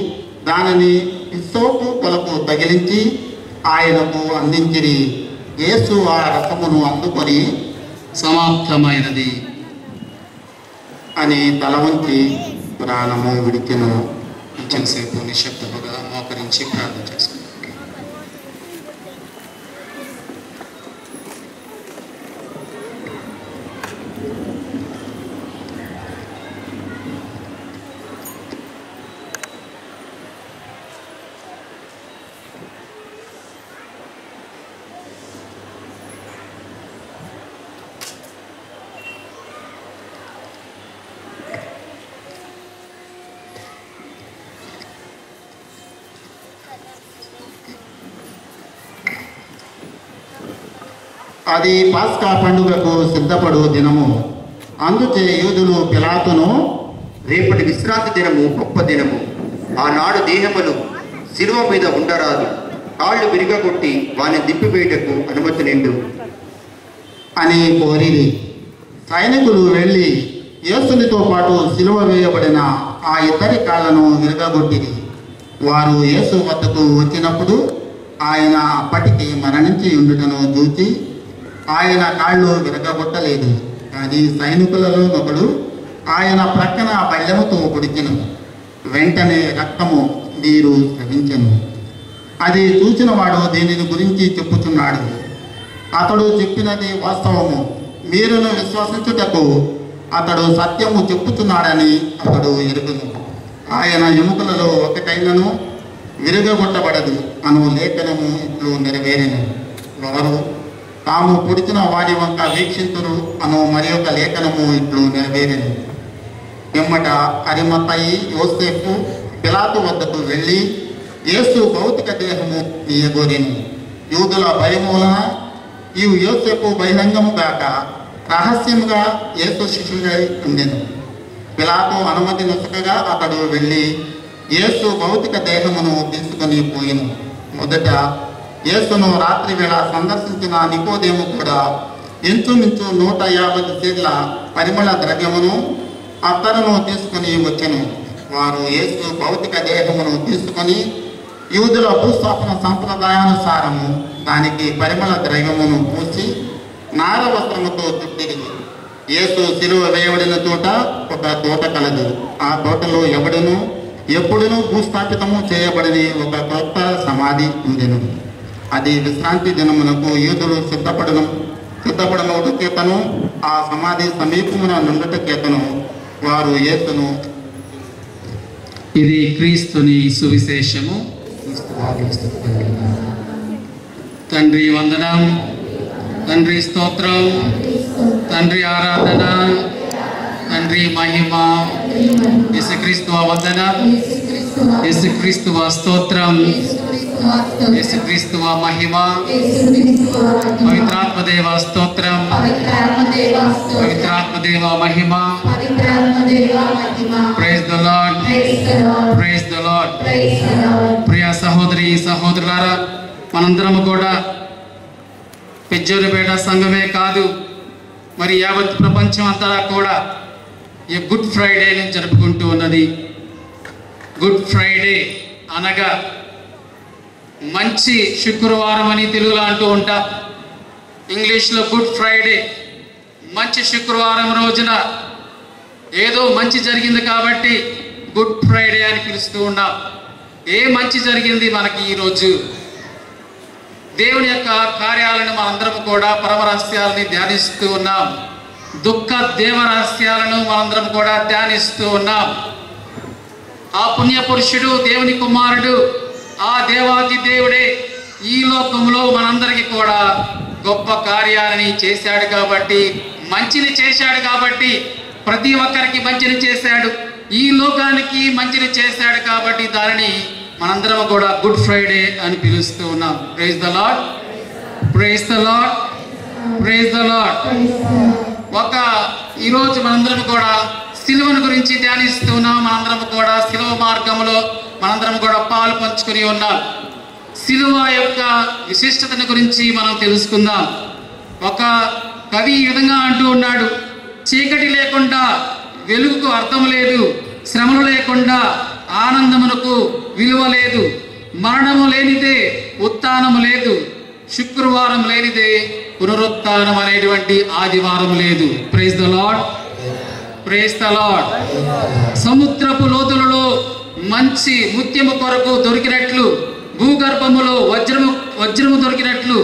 [SPEAKER 7] దానిని హిస్సోపు కొలకు తగిలించి ఆయనకు అందించిరి. యేసు ఆ రసమును అందుకొని
[SPEAKER 3] సమాప్తమైనది
[SPEAKER 7] అని తల వంచి ప్రాణము విడిచెను.
[SPEAKER 3] కొంచెంసేపు నిశ్శబ్దముగా మోకరించి ప్రార్థన చేసుకుంటాం.
[SPEAKER 7] అది పాస్కా పండుగకు సిద్ధపడు దినము. అందుచే యూదులు పిలాతును,
[SPEAKER 8] రేపటి విశ్రాంతి దినము గొప్ప దినము, ఆనాడు దేహమును శిలువ మీద ఉండరాదు, కాళ్ళు విరిగగొట్టి వాని దింపివేయటకు అనుమతి నిండు
[SPEAKER 7] అని కోరిరి. సైనికులు వెళ్ళి యేసునితో పాటు సిలువ వేయబడిన ఆ ఇద్దరి కాళ్ళను విరగగొట్టిరి. వారు యేసు వద్దకు వచ్చినప్పుడు ఆయన అప్పటికి మరణించి ఉండుటను చూచి ఆయన కాళ్ళు విరగగొట్టలేదు. కానీ సైనికులలో ఒకడు ఆయన ప్రక్కన బల్లెముతో పొడిచెను. వెంటనే రక్తము నీరు స్రవించెను. అది చూసిన వాడు దీనిని గురించి చెప్పుచున్నాడు. అతడు చెప్పినది వాస్తవము. మీరును విశ్వసించుటకు అతడు సత్యము చెప్పుచున్నాడని అతడు ఎరుగును. ఆయన ఎముకలలో ఒకటైనను విరగగొట్టబడదు అను లేఖనము ఇట్లు నెరవేరెను. వారు తాము పొడిచిన వారి వంక వీక్షింతురు అను మరి ఒక లేఖనము ఇట్లు నెరవేరెను. ఎమ్మట అరిమత్తయి యోసేపు పిలాతు వద్దకు వెళ్ళి యేసు భౌతిక దేహము తీయగోరెను. యూదుల భయము వలన ఈ యోసేపు బహిరంగము గాక రహస్యముగా యేసు శిష్యుడై ఉండెను. పిలాతు అనుమతి నొసకగా అతడు వెళ్ళి యేసు భౌతిక దేహమును తీసుకొని పోయెను. మొదట యేసును రాత్రి వేళ సందర్శించిన నికోదేము కూడా ఇంచుమించు 150 సేర్ల పరిమళ ద్రవ్యమును అత్తరును తీసుకుని వచ్చెను. వారు యేసు భౌతిక దేహమును తీసుకొని యూదుల భూస్థాపన సంప్రదాయానుసారము దానికి పరిమళ ద్రవ్యమును పూసి నార వస్త్రముతో చుట్టిరి. యేసు శిలువ వేయబడిన చోట ఒక తోట కలదు. ఆ తోటలో ఎప్పుడునూ భూస్థాపితము చేయబడిన ఒక క్రొత్త సమాధి ఉండెను. అది విశ్రాంతి దినమునకు యూదులు సిద్ధపడిన చేతను ఆ సమాధి సమీపమున నుండుట చేతను వారు యేసును
[SPEAKER 3] ఇది క్రీస్తుని సువిశేషము. తండ్రి వందనం, తండ్రి స్తోత్రం, తండ్రి ఆరాధన, తండ్రి మహిమ. యేసుక్రీస్తు వందనం, యేసుక్రీస్తు స్తోత్రం, యేసుక్రీస్తు మహిమ. పవిత్రాత్మదేవ స్తోత్రం, పవిత్రాత్మదేవ మహిమ. Praise the lord, praise the lord. ప్రియ సహోదరి సహోదరులారా, మనందరము కూడా పెజ్జోరుపేట సంఘమే కాదు, మరి యావత్ ప్రపంచం అంతా కూడా ఈ గుడ్ ఫ్రైడేని జరుపుకుంటూ ఉన్నది. గుడ్ ఫ్రైడే అనగా మంచి శుక్రవారం అని తెలుగులో అంటూ ఉంటాం. ఇంగ్లీష్లో గుడ్ ఫ్రైడే. మంచి శుక్రవారం రోజున ఏదో మంచి జరిగింది కాబట్టి గుడ్ ఫ్రైడే అని పిలుస్తూ ఉన్నాం. ఏ మంచి జరిగింది మనకి ఈరోజు? దేవుని యొక్క కార్యాలను మనందరం కూడా పరమరహస్యాలని ధ్యానిస్తూ ఉన్నాం. దుఃఖ దేవరహస్యాలను మనందరం కూడా ధ్యానిస్తూ ఉన్నాం. ఆ పుణ్యపురుషుడు, దేవుని కుమారుడు, ఆ దేవాది దేవుడే ఈ లోకంలో మనందరికీ కూడా గొప్ప కార్యాలని చేశాడు కాబట్టి, మంచిని చేశాడు కాబట్టి, ప్రతి ఒక్కరికి మంచిని చేశాడు, ఈ లోకానికి మంచిని చేశాడు కాబట్టి దానిని మనందరం కూడా గుడ్ ఫ్రైడే అని పిలుస్తూ ఉన్నాం. Praise the lord, praise the lord, praise the lord. ఈరోజు మనందరం కూడా సిలువను గురించి ధ్యానిస్తూ ఉన్నాం. మనందరం కూడా సిలువ మార్గంలో మనందరం కూడా పాలు పంచుకొని ఉన్నాం. సిలువ యొక్క విశిష్టతను గురించి మనం తెలుసుకుందాం. ఒక కవి ఈ విధంగా అంటూ ఉన్నాడు: చీకటి లేకుండా వెలుగుకు అర్థం లేదు, శ్రమలు లేకుండా ఆనందమునకు విలువ లేదు, మరణము లేనిదే ఉత్థానము లేదు, శుక్రవారం లేనిదే పునరుత్థానం అనేటువంటి ఆదివారం లేదు. Praise the lord, praise the lord. సముద్రపు లోతులలో మంచి ముత్యము కొరకు దొరికినట్లు, భూగర్భములో వజ్రము దొరికినట్లు,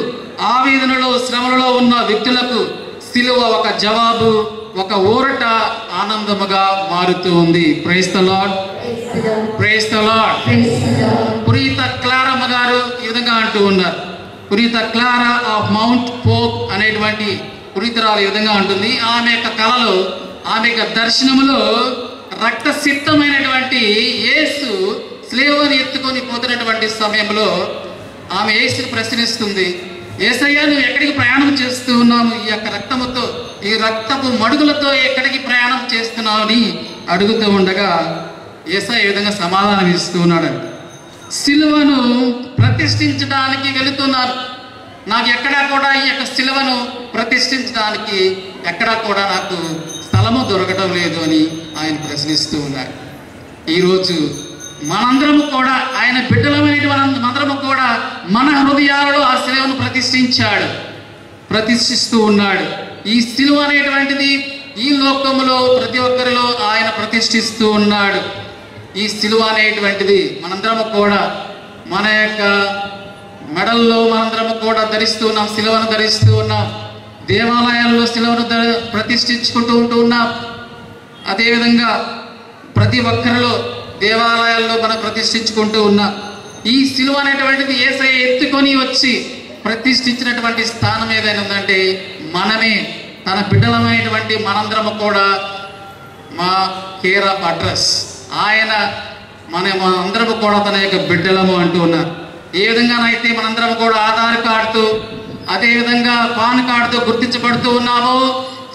[SPEAKER 3] ఆవేదనలో శ్రమలలో ఉన్న వ్యక్తులకు సిలువ ఒక జవాబు, ఒక ఊరట, ఆనందముగా మారుతూ ఉంది. Praise the lord, praise the lord. పునీత క్లారమ్మ గారు ఈ విధంగా అంటూ ఉన్నారు. పునీత క్లారా ఆఫ్ మౌంట్ పోప్ అనేటువంటి పునీతురాలు ఈ విధంగా ఉంటుంది. ఆమె యొక్క కళలో, ఆమె యొక్క దర్శనములో రక్తసిక్తమైనటువంటి యేసు స్లేవను ఎత్తుకొని పోతున్నటువంటి సమయంలో ఆమె యేసుని ప్రశ్నిస్తుంది: యేసయ్య, నువ్వు ఎక్కడికి ప్రయాణం చేస్తూ ఉన్నావు? ఈ యొక్క రక్తముతో, ఈ రక్తపు మడుగులతో ఎక్కడికి ప్రయాణం చేస్తున్నావు అని అడుగుతూ ఉండగా యేసయ్య ఈ విధంగా సమాధానం ఇస్తూ ఉన్నాడు: సిలువను ప్రతిష్ఠించడానికి వెళుతున్నాను. నాకు ఎక్కడా కూడా ఈ యొక్క సిలువను ప్రతిష్ఠించడానికి ఎక్కడా కూడా నాకు స్థలము దొరకడం లేదు అని ఆయన ప్రశ్నిస్తూ ఉన్నారు. ఈరోజు మనందరము కూడా ఆయన బిడ్డలమైన మనందరము కూడా మన హృదయాలలో ఆ శిలువను ప్రతిష్ఠిస్తూ ఉన్నాడు. ఈ శిలువ అనేటువంటిది ఈ లోకములో ప్రతి ఒక్కరిలో ఆయన ప్రతిష్ఠిస్తూ ఉన్నాడు. ఈ శిలువ అనేటువంటిది మనందరము కూడా మన యొక్క మెడల్లో మనందరము కూడా ధరిస్తూ ఉన్నాం, శిలువను ధరిస్తూ ఉన్నాం. దేవాలయాల్లో శిలువను ప్రతిష్ఠించుకుంటూ ఉన్నాం. అదేవిధంగా ప్రతి ఒక్కరిలో దేవాలయాల్లో మనం ప్రతిష్ఠించుకుంటూ ఉన్నాం. ఈ శిలువ అనేటువంటిది యేసయ్య ఎత్తుకొని వచ్చి ప్రతిష్ఠించినటువంటి స్థానం ఏదైనా ఉందంటే మనమే, తన బిడ్డలమైనటువంటి మనందరము కూడా మా కేర్ ఆఫ్ అడ్రస్. ఆయన మనందరము కూడా తన యొక్క బిడ్డలము అంటూ ఉన్నారు. ఏ విధంగానైతే మనందరం కూడా ఆధార్ కార్డుతో అదేవిధంగా పాన్ కార్డుతో గుర్తించబడుతూ ఉన్నామో,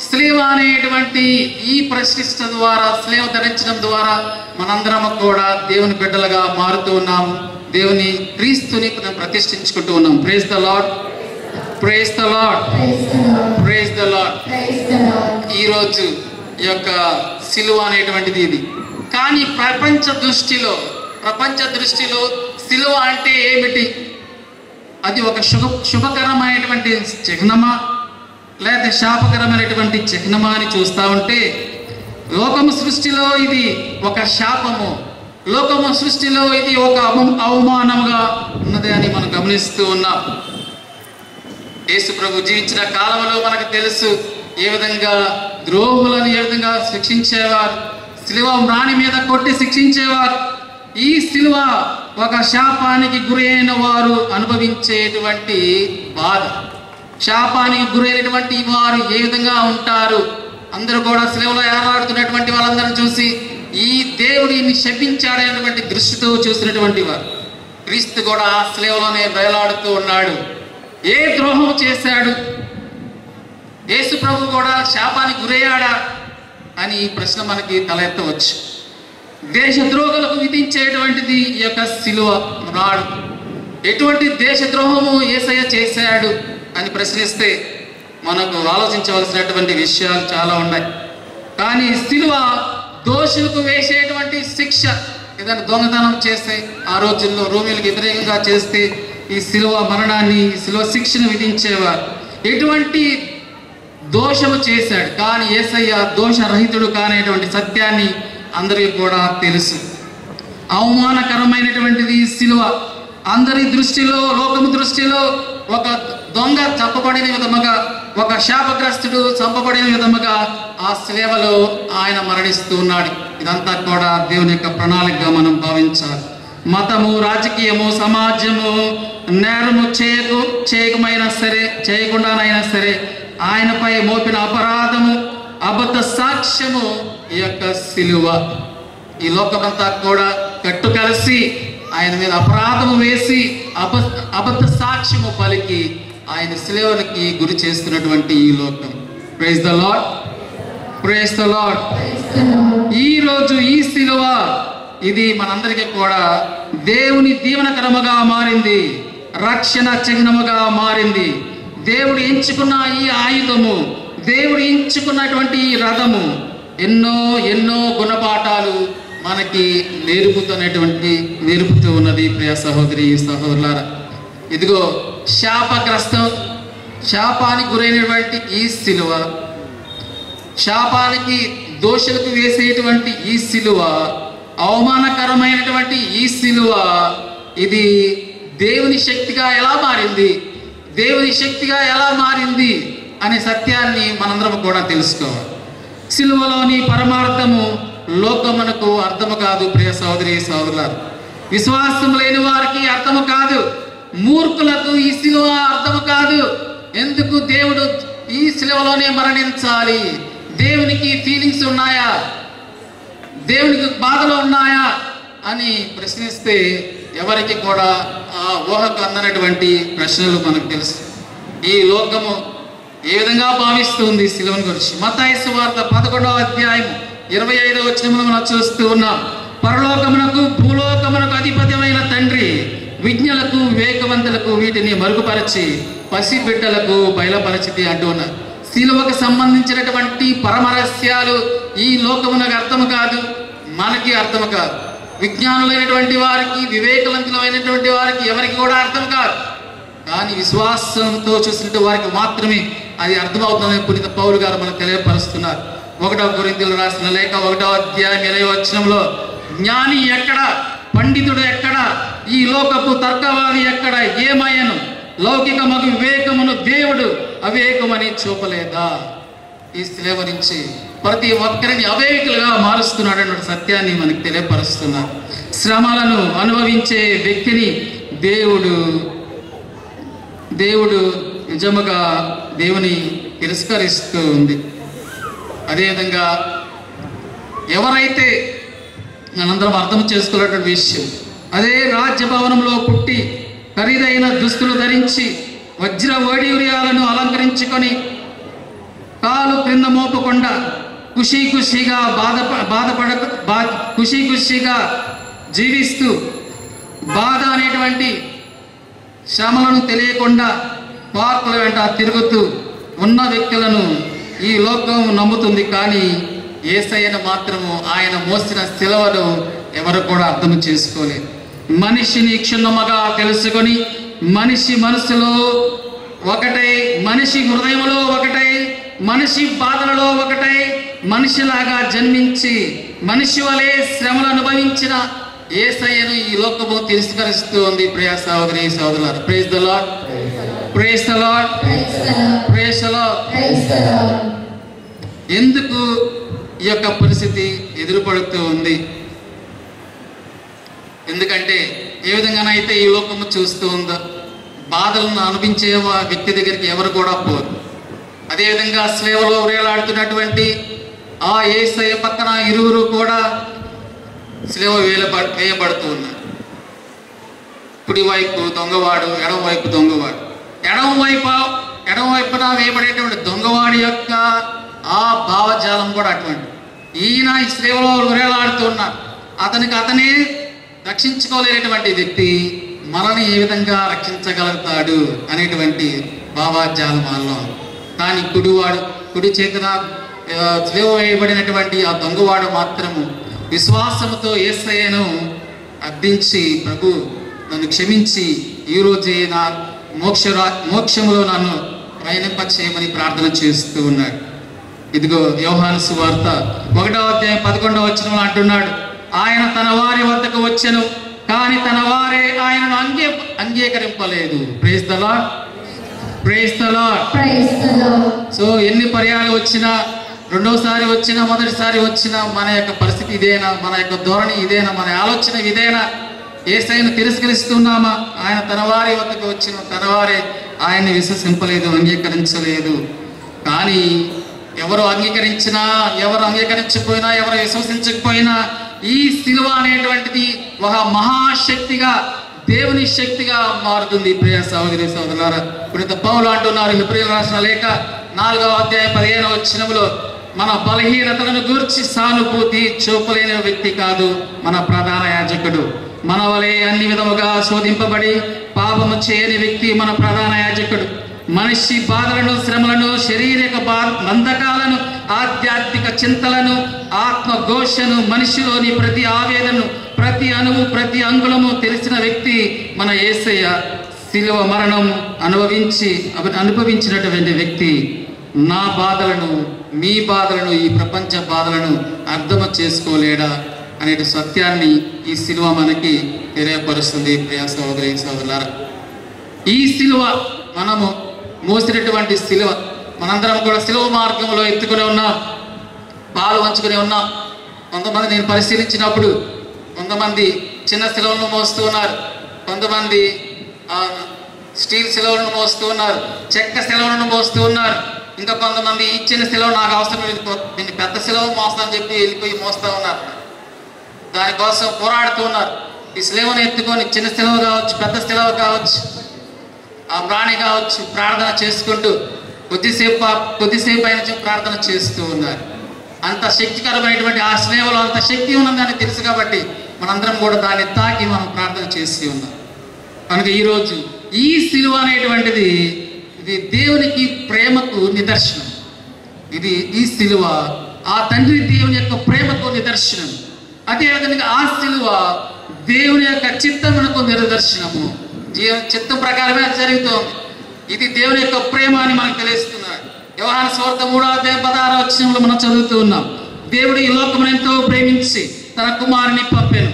[SPEAKER 3] స్లేవ అనేటువంటి ఈ ప్రతిష్ఠ ద్వారా, స్లేవ ధరించడం ద్వారా మనందరం కూడా దేవుని బిడ్డలుగా మారుతూ ఉన్నాము. దేవుని క్రీస్తుని ప్రతిష్ఠించుకుంటూ ఉన్నాం. Praise the lord, praise the lord, praise the lord. ఈరోజు ఈ యొక్క సిలువ అనేటువంటిది ఇది. కానీ ప్రపంచ దృష్టిలో సిలువ అంటే ఏమిటి? అది ఒక శుభకరమైనటువంటి చిహ్నమా లేదా శాపకరమైనటువంటి చిహ్నమా అని చూస్తూ ఉంటే, లోకము సృష్టిలో ఇది ఒక శాపము, లోకము సృష్టిలో ఇది ఒక అవమానముగా ఉన్నది అని మనం గమనిస్తూ ఉన్నాం. యేసు ప్రభు జీవించిన కాలంలో మనకు తెలుసు ఏ విధంగా ద్రోహులను ఏ విధంగా శిక్షించేవారు, సిలువ మ్రాణి మీద కొట్టి శిక్షించేవారు. ఈ సిలువ ఒక శాపానికి గురైన వారు అనుభవించేటువంటి బాధ, శాపానికి గురైనటువంటి వారు ఏ విధంగా ఉంటారు? అందరూ కూడా సిలువలో ఏలాడుతున్నటువంటి వాళ్ళందరూ చూసి ఈ దేవుడిని శపించాడనేటువంటి దృష్టితో చూసినటువంటి వారు. క్రీస్తు కూడా ఆ సిలువలోనే వేలాడుతూ ఉన్నాడు. ఏ ద్రోహం చేశాడు? యేసు ప్రభు కూడా శాపానికి గురయ్యాడా అని ఈ ప్రశ్న మనకి తల ఎత్తవచ్చు. దేశద్రోహులకు విధించేటువంటిది ఈ యొక్క సిలువ రాడు. ఎటువంటి దేశద్రోహము యేసయ్య చేశాడు అని ప్రశ్నిస్తే మనకు ఆలోచించవలసినటువంటి విషయాలు చాలా ఉన్నాయి. కానీ సిలువ దోషులకు వేసేటువంటి శిక్ష. ఏదైనా దొంగతనం చేస్తే ఆ రోజుల్లో రోమిలకు వ్యతిరేకంగా చేస్తే ఈ సిలువ మరణాన్ని, ఈ సిలువ శిక్షను విధించేవారు. ఎటువంటి దోషము చేశాడు, కానీ యేసయ్య దోషరహితుడు కానేటువంటి సత్యాన్ని అందరికీ కూడా తెలుసు. అవమానకరమైనటువంటిది సిలువ. అందరి దృష్టిలో, లోకము దృష్టిలో ఒక దొంగ చంపబడిన విధముగా, ఒక శాపగ్రస్తుడు చంపబడిన విధముగా ఆ సిలువలో ఆయన మరణిస్తూ ఉన్నాడు. ఇదంతా కూడా దేవుని యొక్క ప్రణాళికగా మనం భావించాలి. మతము, రాజకీయము, సమాజము నేరము చేయకుండానైనా సరే ఆయనపై మోపిన అపరాధము, అబద్ధ సాక్ష్యము ఈ యొక్క సిలువ. ఈ లోకమంతా కూడా కట్టు కలిసి ఆయన మీద అపరాధము వేసి అబద్ధ సాక్ష్యము పలికి ఆయన సిలువకి గురి చేస్తున్నటువంటి ఈ లోకం. Praise the lord, praise the lord. ఈరోజు ఈ సిలువ ఇది మనందరికీ కూడా దేవుని దీవెనకరముగా మారింది, రక్షణ చిహ్నముగా మారింది. దేవుడు ఎంచుకున్న ఈ ఆయుధము, దేవుడు ఎంచుకున్నటువంటి ఈ రథము ఎన్నో గుణపాఠాలు మనకి నేర్పుతూ ఉన్నది. ప్రియ సహోదరి సహోదరులారా, ఇదిగో శాపానికి గురైనటువంటి ఈ సిలువ, శాపానికి దోషులకు వేసేటువంటి ఈ సిలువ, అవమానకరమైనటువంటి ఈ సిలువ, ఇది దేవుని శక్తిగా ఎలా మారింది, దేవుని శక్తిగా ఎలా మారింది అనే సత్యాన్ని మనందరం కూడా తెలుసుకోవాలి. సిలువలోని పరమార్థము లోకమునకు అర్థము కాదు. ప్రియ సహోదరి సహోదరులారా, విశ్వాసం లేని వారికి అర్థము కాదు, మూర్ఖులకు ఈ సిలువ అర్థము కాదు. ఎందుకు దేవుడు ఈ సిలువలోనే మరణించాలి? దేవునికి ఫీలింగ్స్ ఉన్నాయా, దేవునికి బాధలు ఉన్నాయా అని ప్రశ్నిస్తే ఎవరికి కూడా ఆ ఊహకు అందనటువంటి ప్రశ్నలు మనకు తెలుసు. ఈ లోకము ఏ విధంగా భావిస్తుంది సిలువను గురించి? మత్తయి సువార్త 11వ అధ్యాయం 25వ వచనములో మనం చూస్తూ ఉన్నాం. పరలోకమునకు భూలోకమునకు అధిపతిమైన తండ్రి విజ్ఞులకు వివేకవంతులకు వీటిని మరుగుపరచి పసిబిడ్డలకు బయలుపరచితి అంటూ ఉన్నారు. సిలువకు సంబంధించినటువంటి పరమరహస్యాలు ఈ లోకమునకు అర్థము కాదు, మనకి అర్థము కాదు. విజ్ఞానులైనటువంటి వారికి, వివేకవంతులైనటువంటి వారికి ఎవరికి కూడా అర్థం కాదు. కానీ విశ్వాసంతో చూసినట్టు వారికి మాత్రమే అది అర్థమవుతుందని పునీత పౌలు గారు మనకు తెలియపరుస్తున్నారు. 1వ కొరింథీయులకు రాసిన లేఖ 1వ అధ్యాయం 20వ వచనంలో, జ్ఞాని ఎక్కడ, పండితుడు ఎక్కడ, ఈ లోకపు తర్కవాది ఎక్కడ, ఏమయ్యను, లౌకిక మగు వివేకమును దేవుడు అవివేకమని చూపలేదా? ఈ శిలువ నుంచి ప్రతి ఒక్కరిని అవివేకులుగా మారుస్తున్నాడు అన్న సత్యాన్ని మనకు తెలియపరుస్తున్నారు. శ్రమలను అనుభవించే వ్యక్తిని దేవుడు నిజముగా దేవుని తిరస్కరిస్తూ ఉంది. అదేవిధంగా ఎవరైతే మనందరం అర్థం చేసుకున్నటువంటి విషయం, అదే రాజ్యభవనంలో పుట్టి ఖరీదైన దుస్తులు ధరించి వజ్ర వైడూర్యాలను అలంకరించుకొని కాలు క్రింద మోపకుండా ఖుషీగా ఖుషీగా జీవిస్తూ బాధ అనేటువంటి శ్రమలను తెలియకుండా పార్కుల వెంట తిరుగుతూ ఉన్న వ్యక్తులను ఈ లోకం నమ్ముతుంది. కానీ యేసయ్యను మాత్రము, ఆయన మోసిన శిలువను ఎవరు కూడా అర్థం చేసుకోలేదు. మనిషిని క్షుణ్ణముగా తెలుసుకొని మనిషి మనసులో ఒకటై, మనిషి హృదయంలో ఒకటై, మనిషి బాధలలో ఒకటై, మనిషిలాగా జన్మించి మనిషి వలె శ్రమలు అనుభవించిన యేసయ్యను ఈ లోకము తిరస్కరిస్తూ ఉంది. ప్రియ సహోదరి సహోదరులారా, praise the lord, praise the lord, praise the lord. ఎందుకు ఈ యొక్క పరిస్థితి ఎదురుపడుతూ ఉంది? ఎందుకంటే ఏ విధంగానైతే ఈ లోకము చూస్తూ ఉందో, బాధలను అనుభవించే వ్యక్తి దగ్గరికి ఎవరు కూడా పోరు. అదేవిధంగా స్లేవలో వేలాడుతున్నటువంటి ఆ యేసయ్య పక్కన ఇరువురు కూడా స్లేవ వేయబడుతూ ఉన్నారు. కుడివైపు దొంగవాడు, ఎడమవైపు దొంగవాడు. ఎడమవైపున వేయబడేటువంటి దొంగవాడి యొక్క ఆ భావజాలం కూడా అటువంటి. ఈయన ఈ స్లేవలో వేలాడుతూ ఉన్నారు. అతనే రక్షించుకోలేనటువంటి వ్యక్తి మనల్ని ఏ విధంగా రక్షించగలుగుతాడు అనేటువంటి భావజాలమాల్లో. కానీ కుడి చేతిన స్లేవ వేయబడినటువంటి ఆ దొంగవాడు మాత్రము విశ్వాసముతో యేసయ్యను అర్థించి, ప్రభు నన్ను క్షమించి ఈరోజే నా మోక్షములో నన్ను ప్రయాణింపచేయమని ప్రార్థన చేస్తూ ఉన్నాడు. ఇదిగో యోహాను సువార్త 1వ అధ్యాయం 11వ వచనంలో అంటున్నాడు, ఆయన తన వారి వద్దకు వచ్చెను, కానీ తన వారే ఆయనను అంగీకరింపలేదు. Praise the lord, praise the lord. So ఎన్ని పర్యాలు వచ్చినా, రెండోసారి వచ్చినా, మొదటిసారి వచ్చినా మన యొక్క పరిస్థితి ఇదేనా, మన యొక్క ధోరణి ఇదేనా, మన ఆలోచన ఇదేనా? యేసయ్యను తిరస్కరిస్తున్నామా? ఆయన తన వారి వద్దకు వచ్చిన తన వారే ఆయన్ని విశ్వసింపలేదు, అంగీకరించలేదు. కానీ ఎవరు అంగీకరించినా, ఎవరు అంగీకరించకపోయినా, ఎవరు విశ్వసించకపోయినా ఈ శిలువ అనేటువంటిది ఒక మహాశక్తిగా, దేవుని శక్తిగా మారుతుంది. ప్రియ సహోదరి సహోదరులారా, పునీత పౌలు అంటున్నారు హెబ్రీయులకు రాసిన లేఖ 4వ అధ్యాయం 15వ వచనంలో, మన బలహీనతలను గూర్చి సానుభూతి చూపలేని వ్యక్తి కాదు మన ప్రధాన యాజకుడు. మన వలె అన్ని విధముగా శోధింపబడి పాపము చేయని వ్యక్తి మన ప్రధాన యాజకుడు. మనిషి బాధలను, శ్రమలను, శారీరక బంధకాలను, ఆధ్యాత్మిక చింతలను, ఆత్మఘోషను, మనిషిలోని ప్రతి ఆవేదనను, ప్రతి అణువు, ప్రతి అంగుళము తెలిసిన వ్యక్తి మన యేసయ్య. శిలువ మరణం అనుభవించినటువంటి వ్యక్తి నా బాధలను, మీ బాధలను, ఈ ప్రపంచ బాధలను అర్థం చేసుకోలేడా అనే సత్యాన్ని ఈ శిలువ మనకి తెలియపరుస్తుంది. ప్రియ సహోదరి సహోదరులారా, ఈ శిలువ మనము మోసినటువంటి శిలువ, మనందరం కూడా శిలువ మార్గంలో ఎత్తుకుని ఉన్నాం, పాలు పంచుకుని ఉన్నాం. కొంతమంది నేను పరిశీలించినప్పుడు కొంతమంది చిన్న శిలువలను మోస్తూ ఉన్నారు, కొంతమంది స్టీల్ శిలువలను మోస్తూ ఉన్నారు, చెక్క శిలువలను మోస్తూ ఉన్నారు. ఇంకా కొంతమంది ఈ చిన్న శిలువ నాకు అవసరం లేదు, దీన్ని పెద్ద శిలువ మోస్తానని చెప్పి వెళ్ళిపోయి మోస్తూ ఉన్నారు. దానికోసం పోరాడుతూ ఉన్నారు. ఈ శిలువను ఎత్తుకొని చిన్న శిలువ కావచ్చు, పెద్ద శిలువ కావచ్చు, ఆ ప్రాణి కావచ్చు, ప్రార్థన చేసుకుంటూ కొద్దిసేపు అయిన ప్రార్థన చేస్తూ ఉన్నారు. అంత శక్తికరమైనటువంటి ఆ శిలువలో అంత శక్తి ఉన్నదని తెలుసు కాబట్టి మనందరం కూడా దాన్ని తాకి మనం ప్రార్థన చేస్తూ ఉన్నాం. కనుక ఈరోజు ఈ శిలువ అనేటువంటిది ఇది దేవునికి ప్రేమకు నిదర్శనం. ఈ శిలువ ఆ తండ్రి దేవుని యొక్క ప్రేమకు నిదర్శనం. అదేవిధంగా ఆ సిలువ దేవుని యొక్క చిత్తమునకు నిదర్శనము. చిత్తం ప్రకారమే జరుగుతోంది. ఇది దేవుని యొక్క ప్రేమ అని మనకు తెలుస్తున్నాడు. యోహాను సువార్త 3:16 మనం చదువుతూ ఉన్నాం. దేవుడు ఈ లోకమును ఎంతో ప్రేమించి తన కుమారుని పంపెను.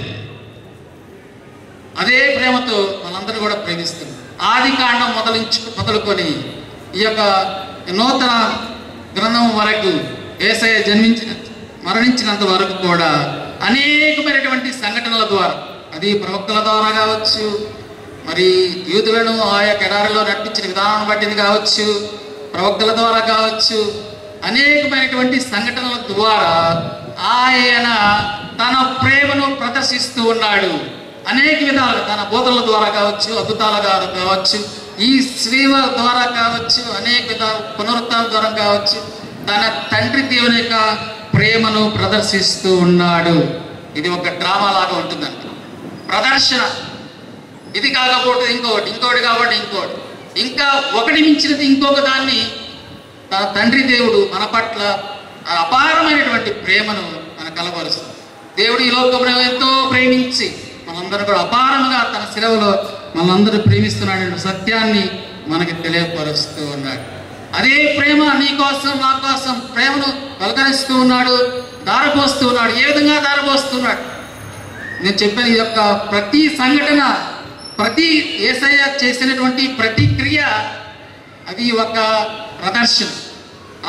[SPEAKER 3] అదే ప్రేమతో మనందరూ కూడా ప్రేమిస్తున్నాం. ఆది కాండం మొదలుకొని ఈ యొక్క నూతన గ్రంథం వరకు యేసయ్య మరణించినంత వరకు కూడా అనేకమైనటువంటి సంఘటనల ద్వారా, అది ప్రవక్తల ద్వారా కావచ్చు, మరి యూదులను ఆ యొక్క ఎడారిలో నడిపించిన విధానం బట్టిది కావచ్చు, ప్రవక్తల ద్వారా కావచ్చు, అనేకమైనటువంటి సంఘటనల ద్వారా ఆయన తన ప్రేమను ప్రదర్శిస్తూ ఉన్నాడు. అనేక విధాలుగా తన బోధనల ద్వారా కావచ్చు, అద్భుతాల ద్వారా కావచ్చు, ఈ శ్రీవ ద్వారా కావచ్చు, అనేక విధాలు పునరుత్థానం ద్వారా కావచ్చు, తన తండ్రి దేవుని యొక్క ప్రేమను ప్రదర్శిస్తూ ఉన్నాడు. ఇది ఒక డ్రామా లాగా ఉంటుందంట, ప్రదర్శన. ఇది కాకపోతే ఇంకొకటి, ఇంకోటి కాబట్టి ఇంకోటి, ఇంకా ఒకటి మించినది ఇంకొక దాన్ని తన తండ్రి దేవుడు మన పట్ల అపారమైనటువంటి ప్రేమను మన కలపరుస్తుంది. దేవుడు ఈ లోకంలో ఎంతో ప్రేమించి మనందరూ కూడా అపారముగా తన శిలవలో మనందరూ ప్రేమిస్తున్నాడు సత్యాన్ని మనకి తెలియపరుస్తూ ఉన్నాడు. అదే ప్రేమ నీ కోసం నా కోసం ప్రేమను పలకరిస్తూ ఉన్నాడు, దారపోస్తూ ఉన్నాడు. ఏ విధంగా దారపోస్తున్నాడు? నేను చెప్పిన ఈ యొక్క ప్రతి సంఘటన, ప్రతి యేసయ్య చేసినటువంటి ప్రతి క్రియ అది ఒక ప్రదర్శన.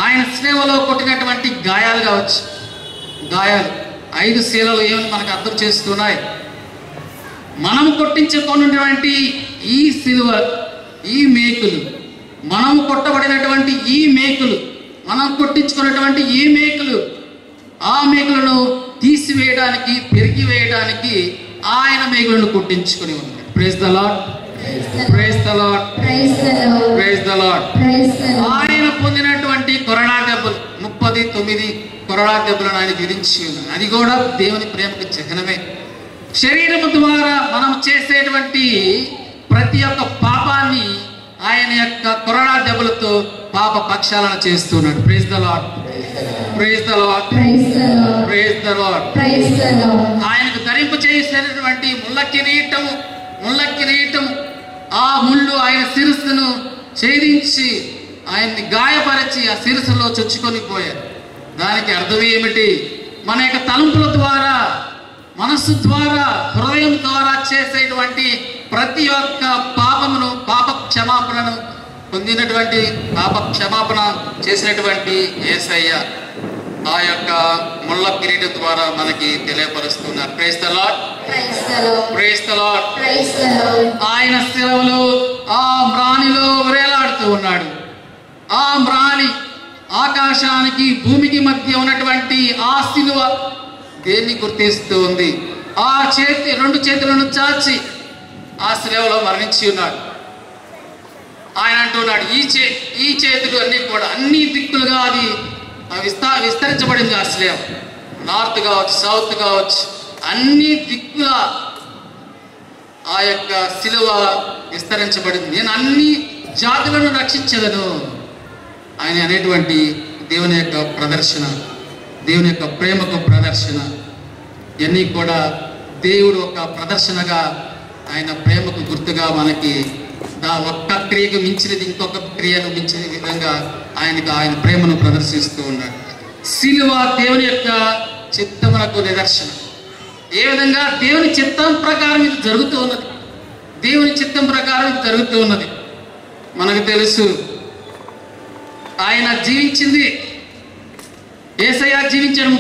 [SPEAKER 3] ఆయన సేవలో కొట్టినటువంటి గాయాలు కావచ్చు, గాయాలు 5 శీలలు ఏమని మనకు అర్థం చేస్తున్నాయి. మనం కొట్టించుకున్నటువంటి ఈ సిలువ, ఈ మేకులు, మనము కొట్టబడినటువంటి ఈ మేకులు, మనం కొట్టించుకున్నటువంటి ఈ మేకులు, ఆ మేకులను తీసివేయడానికి, పెరిగివేయడానికి ఆయన మేకులను కొట్టించుకుని ఉన్నాడు. Praise the lord, praise the lord, praise the lord. ఆయన పొందినటువంటి కొరడా దెబ్బలు 39 కొరడా దెబ్బలను ఆయన విధించి ఉన్నాడు. అది కూడా దేవుని ప్రేమకు చిహ్నమే. శరీరం ద్వారా మనం చేసేటువంటి ప్రతి ఒక్క పాపాన్ని ఆయన యొక్క కొరడా దెబ్బలతో పాప పక్షాలన చేస్తున్నాడు. Praise the lord, praise the lord, praise the lord. ఆయనకు ధరింప చేసేటటువంటి ముళ్ళ కిరీటము, ఆ ముళ్ళు ఆయన శిరస్సును ఛేదించి ఆయన్ని గాయపరిచి ఆ శిరస్సులో చొచ్చుకొని పోయారు. దానికి అర్థం ఏమిటి? మన యొక్క తలంపుల ద్వారా, మనస్సు ద్వారా, హృదయం ద్వారా చేసేటువంటి ప్రతి ఒక్క పాపమును, పాప క్షమాపణను పొందినటువంటి, పాప క్షమాపణ చేసినటువంటి యేసయ్య ఆ యొక్క ముళ్ళ కిరీటం ద్వారా మనకి తెలియపరుస్తున్నారు. Praise the lord, praise the lord. ఆయన శిలువలో ఆ మ్రాణిలో వేలాడుతూ ఉన్నాడు. ఆ మ్రాణి ఆకాశానికి భూమికి మధ్య ఉన్నటువంటి ఆ శిలువ దేన్ని గుర్తిస్తూ ఉంది? ఆ రెండు చేతులను చాచి ఆ శిలువలో మరణించి ఉన్నాడు. ఆయన అంటున్నాడు, ఈ చేతులు అన్ని కూడా అన్ని దిక్కులుగా అది విస్తరించబడింది. ఆ శిలువ నార్త్ కావచ్చు, సౌత్ కావచ్చు, అన్ని దిక్కుల ఆ యొక్క శిలువ విస్తరించబడింది. నేను అన్ని జాతులను రక్షించదను ఆయన అనేటువంటి దేవుని యొక్క ప్రదర్శన, దేవుని యొక్క ప్రేమకు ప్రదర్శన. ఇవన్నీ కూడా దేవుడు ఒక ప్రదర్శనగా, ఆయన ప్రేమకు గుర్తుగా మనకి ఒక్క క్రియకు మించినది ఇంకొక క్రియను మించిన విధంగా ఆయన ప్రేమను ప్రదర్శిస్తూ ఉన్నాడు. శిలువ దేవుని యొక్క చిత్తమునకు నిదర్శనం. ఏ విధంగా దేవుని చిత్తం ప్రకారం ఇది జరుగుతూ ఉన్నది, దేవుని చిత్తం ప్రకారం ఇది జరుగుతూ ఉన్నది. మనకు తెలుసు ఆయన జీవించింది, యేసయ్య జీవించాడు,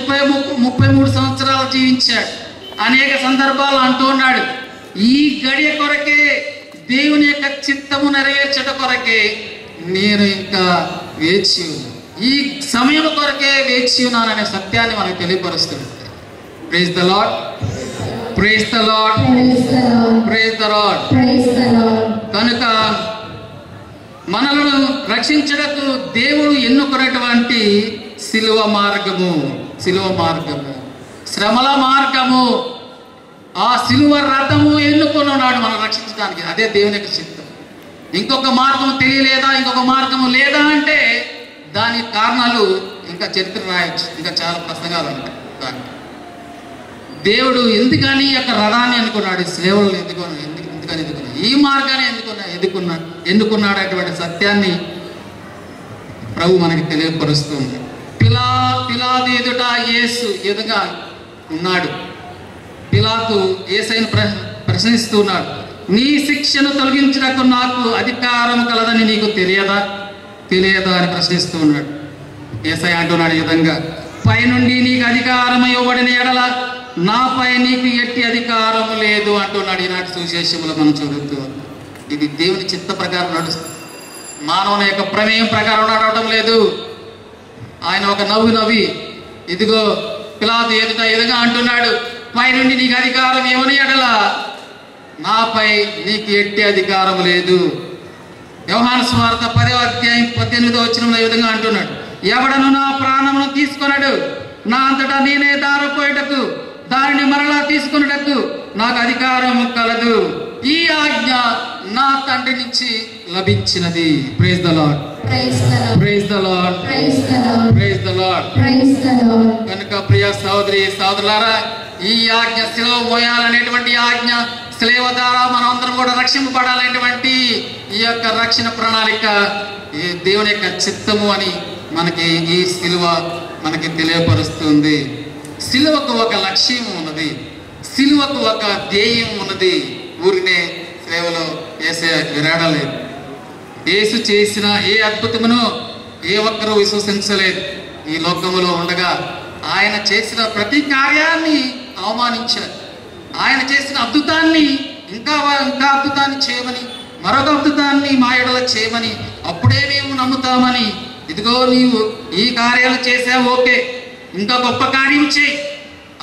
[SPEAKER 3] 33 సంవత్సరాలు జీవించాడు. అనేక సందర్భాలు అంటూ ఉన్నాడు, ఈ గడియ కొరకే, దేవుని యొక్క చిత్తము నెరవేర్చట కొరకే నేను ఇంకా వేచి ఉన్నాను, ఈ సమయం కొరకే వేచి ఉన్నాననే సత్యాన్ని మనకు తెలియపరుస్తుంది. Praise the lord, praise the lord, praise the lord. కనుక మనలను రక్షించడానికి దేవుడు ఎన్నుకున్నటువంటి శిలువ మార్గము, శ్రమల మార్గము, ఆ శిలువ రథము ఎన్నుకొని ఉన్నాడు మనం రక్షించడానికి. అదే దేవుని యొక్క చిత్తం. ఇంకొక మార్గం తెలియలేదా, ఇంకొక మార్గము లేదా అంటే దాని కారణాలు ఇంకా చరిత్ర రాయొచ్చు, ఇంకా చాలా ప్రసంగాలు ఉంటాయి. దేవుడు ఎందుకని ఈ యొక్క రథాన్ని అనుకున్నాడు, సేవలను ఎందుకని ఈ మార్గాన్ని ఎన్నుకున్నాడు అటువంటి సత్యాన్ని ప్రభు మనకి తెలియపరుస్తుంది. పిలాతు ఎదుట యేసు ఎదుగా ఉన్నాడు. పిలాతు యేసయ్యను ప్రశ్నిస్తున్నాడు, నీ శిక్షను తొలగించడానికి నాకు అధికారం కలదని నీకు తెలియదా అని ప్రశ్నిస్తూ ఉన్నాడు. యేసయ్య అంటున్నాడు ఈ విధంగా, పైనుండి నీకు అధికారం ఇవ్వబడిన ఎడల నాపై నీకు ఎట్టి అధికారం లేదు అంటున్నాడు. ఈనాటి సువిశేషంలో మనం చదువుతూ ఉన్నాం. ఇది దేవుని చిత్త ప్రకారం నడుస్తుంది, మానవుని యొక్క ప్రమేయం ప్రకారం నడవడం లేదు. ఆయన ఒక నవ్వి ఇదిగో పిలాతు ఎదుట ఎదుగా అంటున్నాడు, పైనుండి నీకు అధికారం ఏమని ఎడల నాపై నీకు ఎట్టి అధికారం లేదు. యోహాను సువార్త 10వ అధ్యాయం 18వ వచనంలో ఈ విధంగా అంటున్నాడు, ఎవడను నా ప్రాణమును తీసుకొనడు, నా అంతటా నేనే దారిపోయేటకు దానిని మరలా తీసుకున్నటకు నాకు అధికారం కలదు. ఈ ఆజ్ఞ నా తండ్రి నుంచి లభించినది. Praise the lord, praise the lord, praise the lord. కనుక ప్రియ సహోదరి సహోదరులారా, ఈ ఆజ్ఞ శిలువ మోయాలనేటువంటి ఆజ్ఞ, శిలువ ద్వారా మనం అందరం కూడా రక్షింపబడాలనేటువంటి ఈ యొక్క రక్షణ ప్రణాళిక దేవుని యొక్క చిత్తము అని మనకి ఈ శిలువ మనకి తెలియపరుస్తుంది. శిలువకు ఒక లక్ష్యం ఉన్నది, శిలువకు ఒక ధ్యేయం ఉన్నది. ఊరినే సేవలో యేసయ్య విరాడలేదు. యేసు చేసిన ఏ అద్భుతమును ఏ ఒక్కరూ విశ్వసించలేదు. ఈ లోకములో ఉండగా ఆయన చేసిన ప్రతి కార్యాన్ని అవమానించారు. ఆయన చేసిన అద్భుతాన్ని ఇంకా అద్భుతాన్ని చేయమని, మరొక అద్భుతాన్ని మా ఎడల చేయమని, అప్పుడే మేము నమ్ముతామని, ఇదిగో నీవు ఈ కార్యాలు చేసావు, ఓకే, ఇంకా గొప్ప కార్యం చేయి,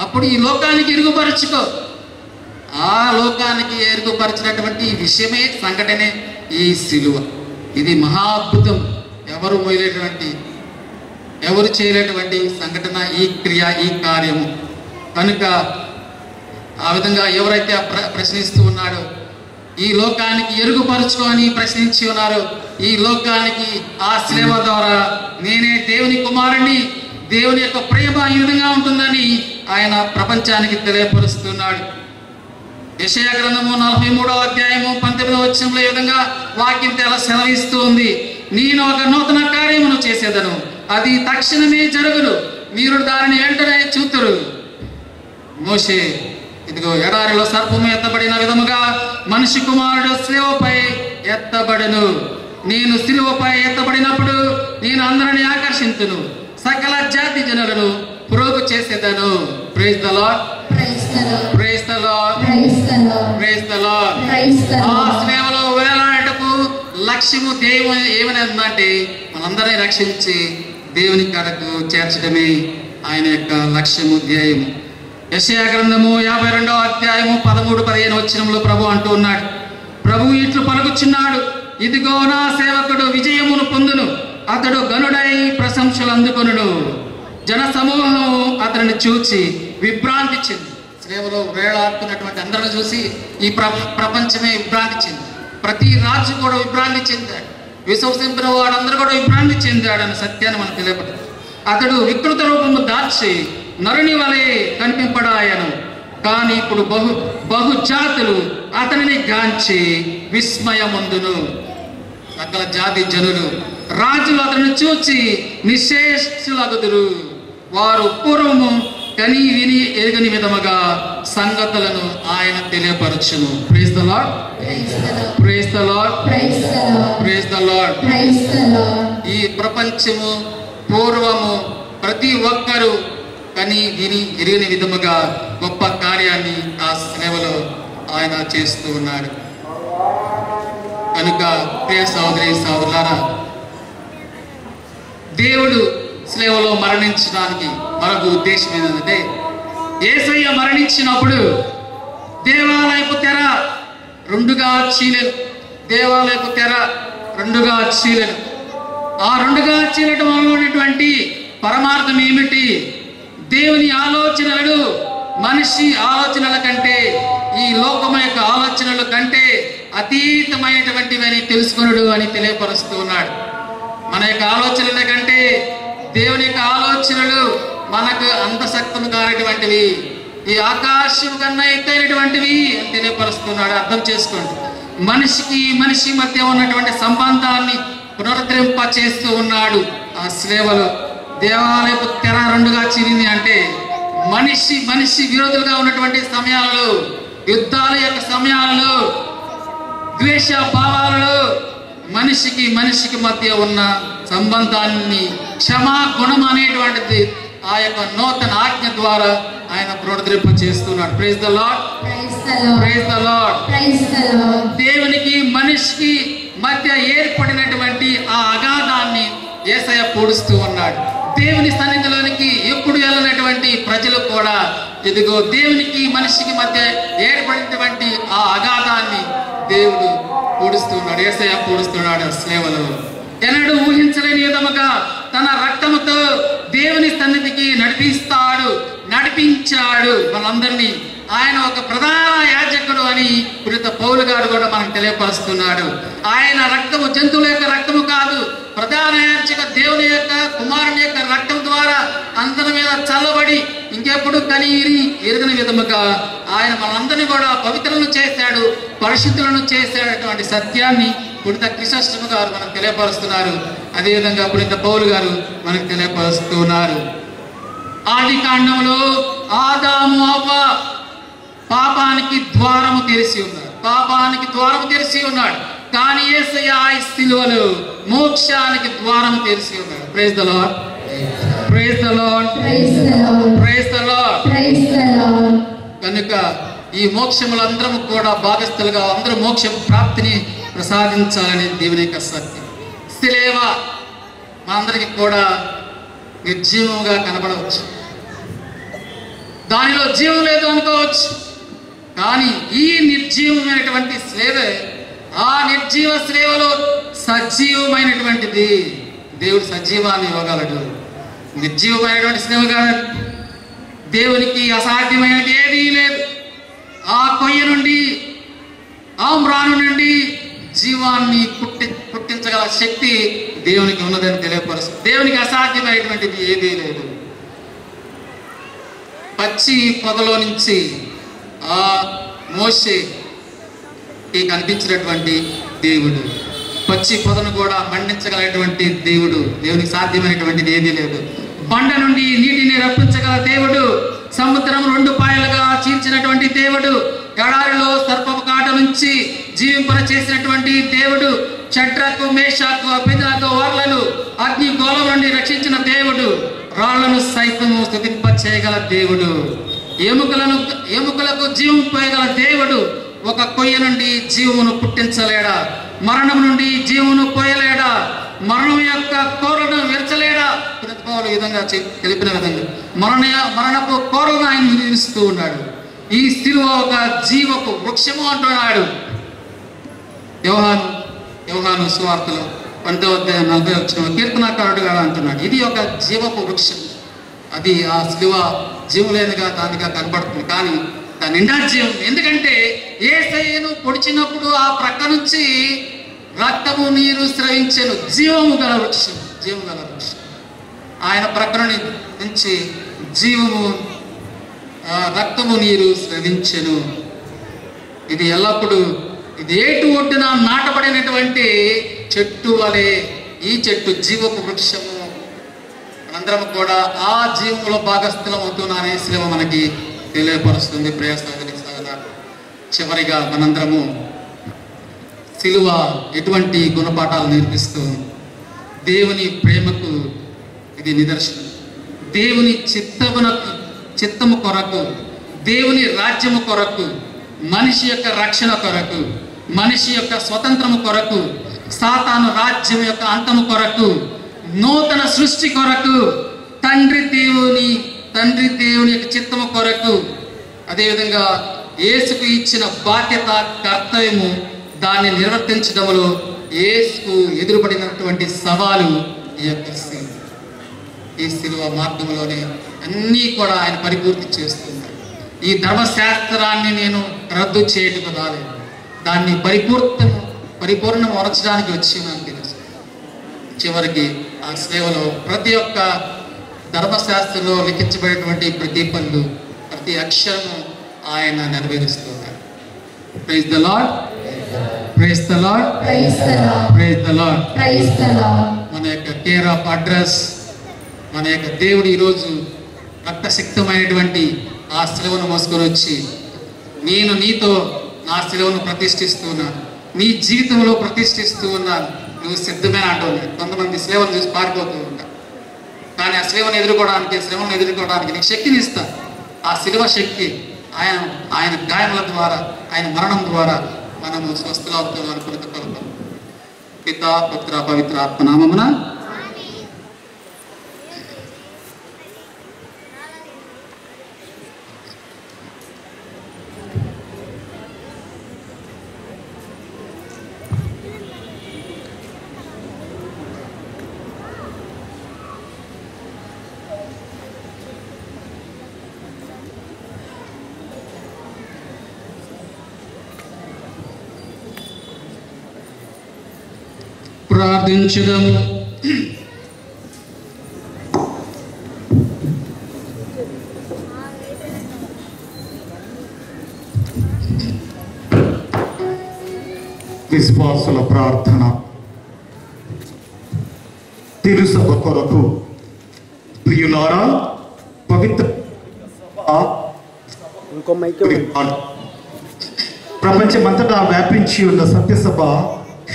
[SPEAKER 3] అప్పుడు ఈ లోకానికి ఎరుగుపరచుకో. ఆ లోకానికి ఎరుగుపరిచినటువంటి విషయమే సంఘటనే ఈ శిలువ. ఇది మహా అద్భుతం, ఎవరు మోయలేటువంటి, ఎవరు చేయలేటువంటి సంఘటన ఈ క్రియ, ఈ కార్యము. కనుక ఆ విధంగా ఎవరైతే ప్రశ్నిస్తూ ఉన్నాడో, ఈ లోకానికి ఎరుగుపరచుకో అని ప్రశ్నించి ఉన్నారు, ఈ లోకానికి ఆ శిలువ ద్వారా నేనే దేవుని కుమారుణ్ణి, దేవుని యొక్క ప్రేమ ఈ విధంగా ఉంటుందని ఆయన ప్రపంచానికి తెలియపరుస్తున్నాడు. యెషయా గ్రంథము 43వ అధ్యాయము 19వ వచనంలో ఈ విధంగా వాక్యం ఎలా సెలవిస్తూ ఉంది, నేను ఒక నూతన కార్యమును చేసేదను, అది తక్షణమే జరుగును, మీరు దానిని వెంటనే చూతురు. మోషే, ఇదిగో ఎడారిలో సర్పము ఎత్తబడిన విధముగా మనిషి కుమారుడు శిలువపై ఎత్తబడును. నేను శిలువపై ఎత్తబడినప్పుడు నేను అందరిని ఆకర్షించును, సకల జాతి జనులను పురోగు చేసేదను. Praise the lord, praise the lord, praise the lord. ఆ సేవలో వేలాడటకు లక్ష్యము దేవుని ఏమని ఉందంటే మనందరినీ రక్షించి దేవుని కాడకు చేర్చడమే ఆయన యొక్క లక్ష్యము, ధ్యేయము. యెషయా గ్రంథము 52వ అధ్యాయము 13-15 వచనంలో ప్రభు అంటూ ఉన్నాడు, ప్రభు ఇట్లు పలుకుచున్నాడు, ఇదిగో నా సేవకుడు విజయమును పొందును, అతడు గనుడై ప్రశంసలు అందుకొనును. జన సమూహం అతనిని చూచి విభ్రాంతి చెంది, సేవలో వేలాడుతున్నటువంటి అందరిని చూసి ఈ ప్రపంచమే విభ్రాంతి చెంది, ప్రతి రాజు కూడా విభ్రాంతి చెందాడు, విశ్వసించిన వాడందరూ కూడా విభ్రాంతి చెందాడు అనే సత్యాన్ని మనకు తెలియపడుతుంది. అతడు వికృత రూపము దాల్చి నరుని వలె కనిపింపడాయను, కానీ ఇప్పుడు బహు జాతులు అతనిని గాంచి విస్మయముందును. సకల జాతి జనులు, రాజులు అతనిని చూచి నిశ్శేషులగుదురు. వారు పూర్వము కని విని ఎరుగని విధముగా సంగతులను ఆయన తెలియపరచును. Praise the lord, praise the lord, praise the Lord. ఈ ప్రపంచము పూర్వము ప్రతి ఒక్కరూ కని విని ఎరిగిన విధముగా గొప్ప కార్యాన్ని ఆ సేవలో ఆయన చేస్తూ ఉన్నాడు. కనుక ప్రియ సహోదరి సహోదరులారా, దేవుడు సేవలో మరణించడానికి మరొక ఉద్దేశం ఏంటంటే, యేసయ్య మరణించినప్పుడు దేవాలయపు తెర రెండుగా చీలెను. దేవాలయపు తెర రెండుగా చీలెను. ఆ రెండుగా చీలటం అనేటువంటి పరమార్థం ఏమిటి? దేవుని ఆలోచనలు మనిషి ఆలోచనల కంటే, ఈ లోకం యొక్క ఆలోచనల కంటే అతీతమైనటువంటివని తెలుసుకొనుడు అని తెలియపరుస్తూ ఉన్నాడు. మన యొక్క ఆలోచనల కంటే దేవుని యొక్క ఆలోచనలు మనకు అంత శక్తులు కానటువంటివి. ఈ ఆకాశం కన్నా ఎత్తైనటువంటివి అని తెలియపరుస్తున్నాడు. అర్థం చేసుకోండి. మనిషికి మనిషి మధ్య ఉన్నటువంటి సంబంధాన్ని పునరుద్ధరింప చేస్తూ ఉన్నాడు. ఆ సేవలో దేవాలయపు తెర రెండుగా చీలింది అంటే మనిషి విరోధులుగా ఉన్నటువంటి సమయాలలో, యుద్ధాల యొక్క సమయాలలో, ద్వేష భావాలలో మనిషికి మధ్య ఉన్న సంబంధాన్ని క్షమా గుణం అనేటువంటిది ఆ యొక్క నూతన ఆజ్ఞ ద్వారా ఆయన పునరుద్ధరింప చేస్తున్నాడు. Praise the lord, praise the lord. దేవునికి మనిషికి మధ్య ఏర్పడినటువంటి ఆ అగాధాన్ని యేసయ్య పూడుస్తూ ఉన్నాడు. దేవుని సన్నిధిలోనికి ఎప్పుడు వెళ్ళినటువంటి ప్రజలు కూడా ఇదిగో దేవునికి మనిషికి మధ్య ఏర్పడినటువంటి ఆ అగాధాన్ని దేవుడు పూడుస్తున్నాడు. యేసయ్య పూడుస్తున్నాడు సేవలో. ఎన్నడూ ఊహించలేని విధముగా తన రక్తముతో దేవుని సన్నిధికి నడిపించాడు మనందరినీ. ఆయన ఒక ప్రధాన యాజకుడు అని పునీత పౌలు గారు కూడా మనకు తెలియపరుస్తున్నాడు. ఆయన రక్తము జంతువుల యొక్క రక్తము కాదు, ప్రధాన యాజక దేవుని యొక్క కుమారుని యొక్క రక్తం ద్వారా అందరి మీద చల్లబడి ఇంకెప్పుడు ఎరుగని విధముగా ఆయన మనందరినీ కూడా పవిత్రులను చేశాడు, పరిశుద్ధులను చేశాడటువంటి సత్యాన్ని పునీత క్రిసోస్టమ్ గారు మనకు తెలియపరుస్తున్నారు. అదేవిధంగా పునీత పౌలు గారు మనకు తెలియపరుస్తున్నారు. ఆది కాండంలో ఆదాము అవ్వ పాపానికి ద్వారము తెరిచి ఉన్నాడు. కానీ యేసయ్య ఈ సిలువలో మోక్షానికి ద్వారం తెరిచి ఉన్నాడు. Praise the lord, praise the lord, praise the lord. కనుక ఈ మోక్షములందరము కూడా భాగస్థులుగా అందరూ మోక్ష ప్రాప్తిని ప్రసాదించాలని దేవుని యొక్క సత్యం. సిలువ మనందరికీ కూడా నిర్జీవముగా కనబడవచ్చు, దానిలో జీవం లేదు అనుకోవచ్చు. కానీ ఈ నిర్జీవమైనటువంటి సేవే ఆ నిర్జీవ సేవలో సజీవమైనటువంటిది. దేవుడు సజీవాన్ని ఇవ్వగలడు. నిర్జీవమైనటువంటి సేవ కాదు. దేవునికి అసాధ్యమైనది ఏదీ లేదు. ఆ కొయ్య నుండి, ఆ మ్రాను నుండి జీవాన్ని పుట్టించగల శక్తి దేవునికి ఉన్నదని తెలియపరుస్తుంది. దేవునికి అసాధ్యమైనటువంటిది ఏదీ లేదు. పచ్చి పొదలో నుంచి ఆ మోషేకి కనిపించినటువంటి దేవుడు పచ్చి పొదను కూడా మండించగలటువంటి దేవుడు. దేవునికి సాధ్యమైనటువంటిది ఏదీ లేదు. బండ నుండి నీటిని రప్పించగల దేవుడు, సముద్రం 2 పాయలుగా చీల్చినటువంటి దేవుడు, ఎడారిలో సర్పపు కాట నుంచి జీవింపన చేసినటువంటి దేవుడు, షడ్రకు మేషాకు అబేద్నెగో వార్లను అగ్ని గోళం నుండి రక్షించిన దేవుడు, రాళ్లను సైతము స్తుతింప చేయగల దేవుడు, ఎముకలకు జీవం పోయగల దేవుడు. ఒక కొయ్య నుండి జీవమును పుట్టించలేడా? మరణం నుండి జీవమును పోయలేడా? మరణం యొక్క కోరలను విరచలేడా? పౌలు విధంగా తెలిపిన విధంగా మరణపు కోరలను ఆయన విధిస్తూ ఉన్నాడు. ఈ సిలువ ఒక జీవపు వృక్షము అంటున్నాడు. యోహాను సువార్తలో 8:40 కీర్తనాకారుడుగా అంటున్నాడు. ఇది ఒక జీవపు వృక్షం. అది ఆ సిలువ జీవలేనిగా దానిగా కనబడుతుంది, కానీ దాని నిండా జీవం. ఎందుకంటే యేసయ్యను పొడిచినప్పుడు ఆ ప్రక్క నుంచి రక్తము నీరు స్రవించెను. జీవము గల వృక్షం. ఆయన ప్రక్క నుంచి జీవము రక్తము నీరు స్రవించెను. ఇది ఎల్లప్పుడూ ఇది ఏటు ఒడ్డున నాటబడినటువంటి చెట్టు వలె ఈ చెట్టు జీవపు వృక్షము. అందరం కూడా ఆ జీవములో భాగస్థలం అవుతున్నానే శ్రమ మనకి తెలియపరుస్తుంది. ప్రియసహోదరి సహోదరులారా, చివరిగా మనందరము సిలువ ఎటువంటి గుణపాఠాలు నేర్పిస్తూ దేవుని ప్రేమకు ఇది నిదర్శనం. దేవుని చిత్తము కొరకు, దేవుని రాజ్యము కొరకు, మనిషి యొక్క రక్షణ కొరకు, మనిషి యొక్క స్వతంత్రము కొరకు, సాతాను రాజ్యం యొక్క అంతము కొరకు, నూతన సృష్టి కొరకు, తండ్రి దేవుని యొక్క చిత్తము కొరకు, అదేవిధంగా యేసుకు ఇచ్చిన బాధ్యత, కర్తవ్యము, దాన్ని నిర్వర్తించడంలో యేసుకు ఎదురుపడినటువంటి సవాలు ఈ సిలువ మార్గంలోనే అన్నీ కూడా ఆయన పరిపూర్తి చేస్తున్నాడు. ఈ ధర్మశాస్త్రాన్ని నేను రద్దు చేయటం రాలేదు, దాన్ని పరిపూర్ణం వరచడానికి వచ్చి నాకు తెలుసు. చివరికి ఆ సేవలో ప్రతి ఒక్క ధర్మశాస్త్రంలో లిఖించబడినటువంటి ప్రతి పనులు ప్రతి అక్షరము ఆయన నెరవేరుస్తున్నారు. Praise the lord, praise the lord,
[SPEAKER 5] praise the lord,
[SPEAKER 3] praise the lord.
[SPEAKER 5] Praise the Lord.
[SPEAKER 3] మన యొక్క కేర్ ఆఫ్ అడ్రస్, మన యొక్క దేవుడు ఈరోజు రక్తశక్తమైనటువంటి ఆ శిలువను మోసుకొని వచ్చి, నేను నీతో నా శిలువను ప్రతిష్ఠిస్తూ ఉన్నాను, నీ జీవితంలో ప్రతిష్ఠిస్తూ ఉన్నాను, నువ్వు సిద్ధమే అంటున్నాడు. కొంతమంది శిలువను చూసి పారిపోతూ ఉంటారు, కానీ ఆ శిలువను ఎదుర్కోవడానికి, శ్రమను ఎదుర్కోవడానికి నీకు శక్తిని ఇస్తా. ఆ శిలువ శక్తి ఆయన గాయముల ద్వారా, ఆయన మరణం ద్వారా మనము స్వస్థలవుతాం అనుకున్న కొరకు పితా పుత్ర పవిత్ర ఆత్మనామమున ప్రార్థించుదాము.
[SPEAKER 7] విశ్వాసుల ప్రార్థన. తిరుసభ కొరకు ప్రియులారా, పవిత్ర ప్రపంచమంతటా వ్యాపించి ఉన్న సత్యసభ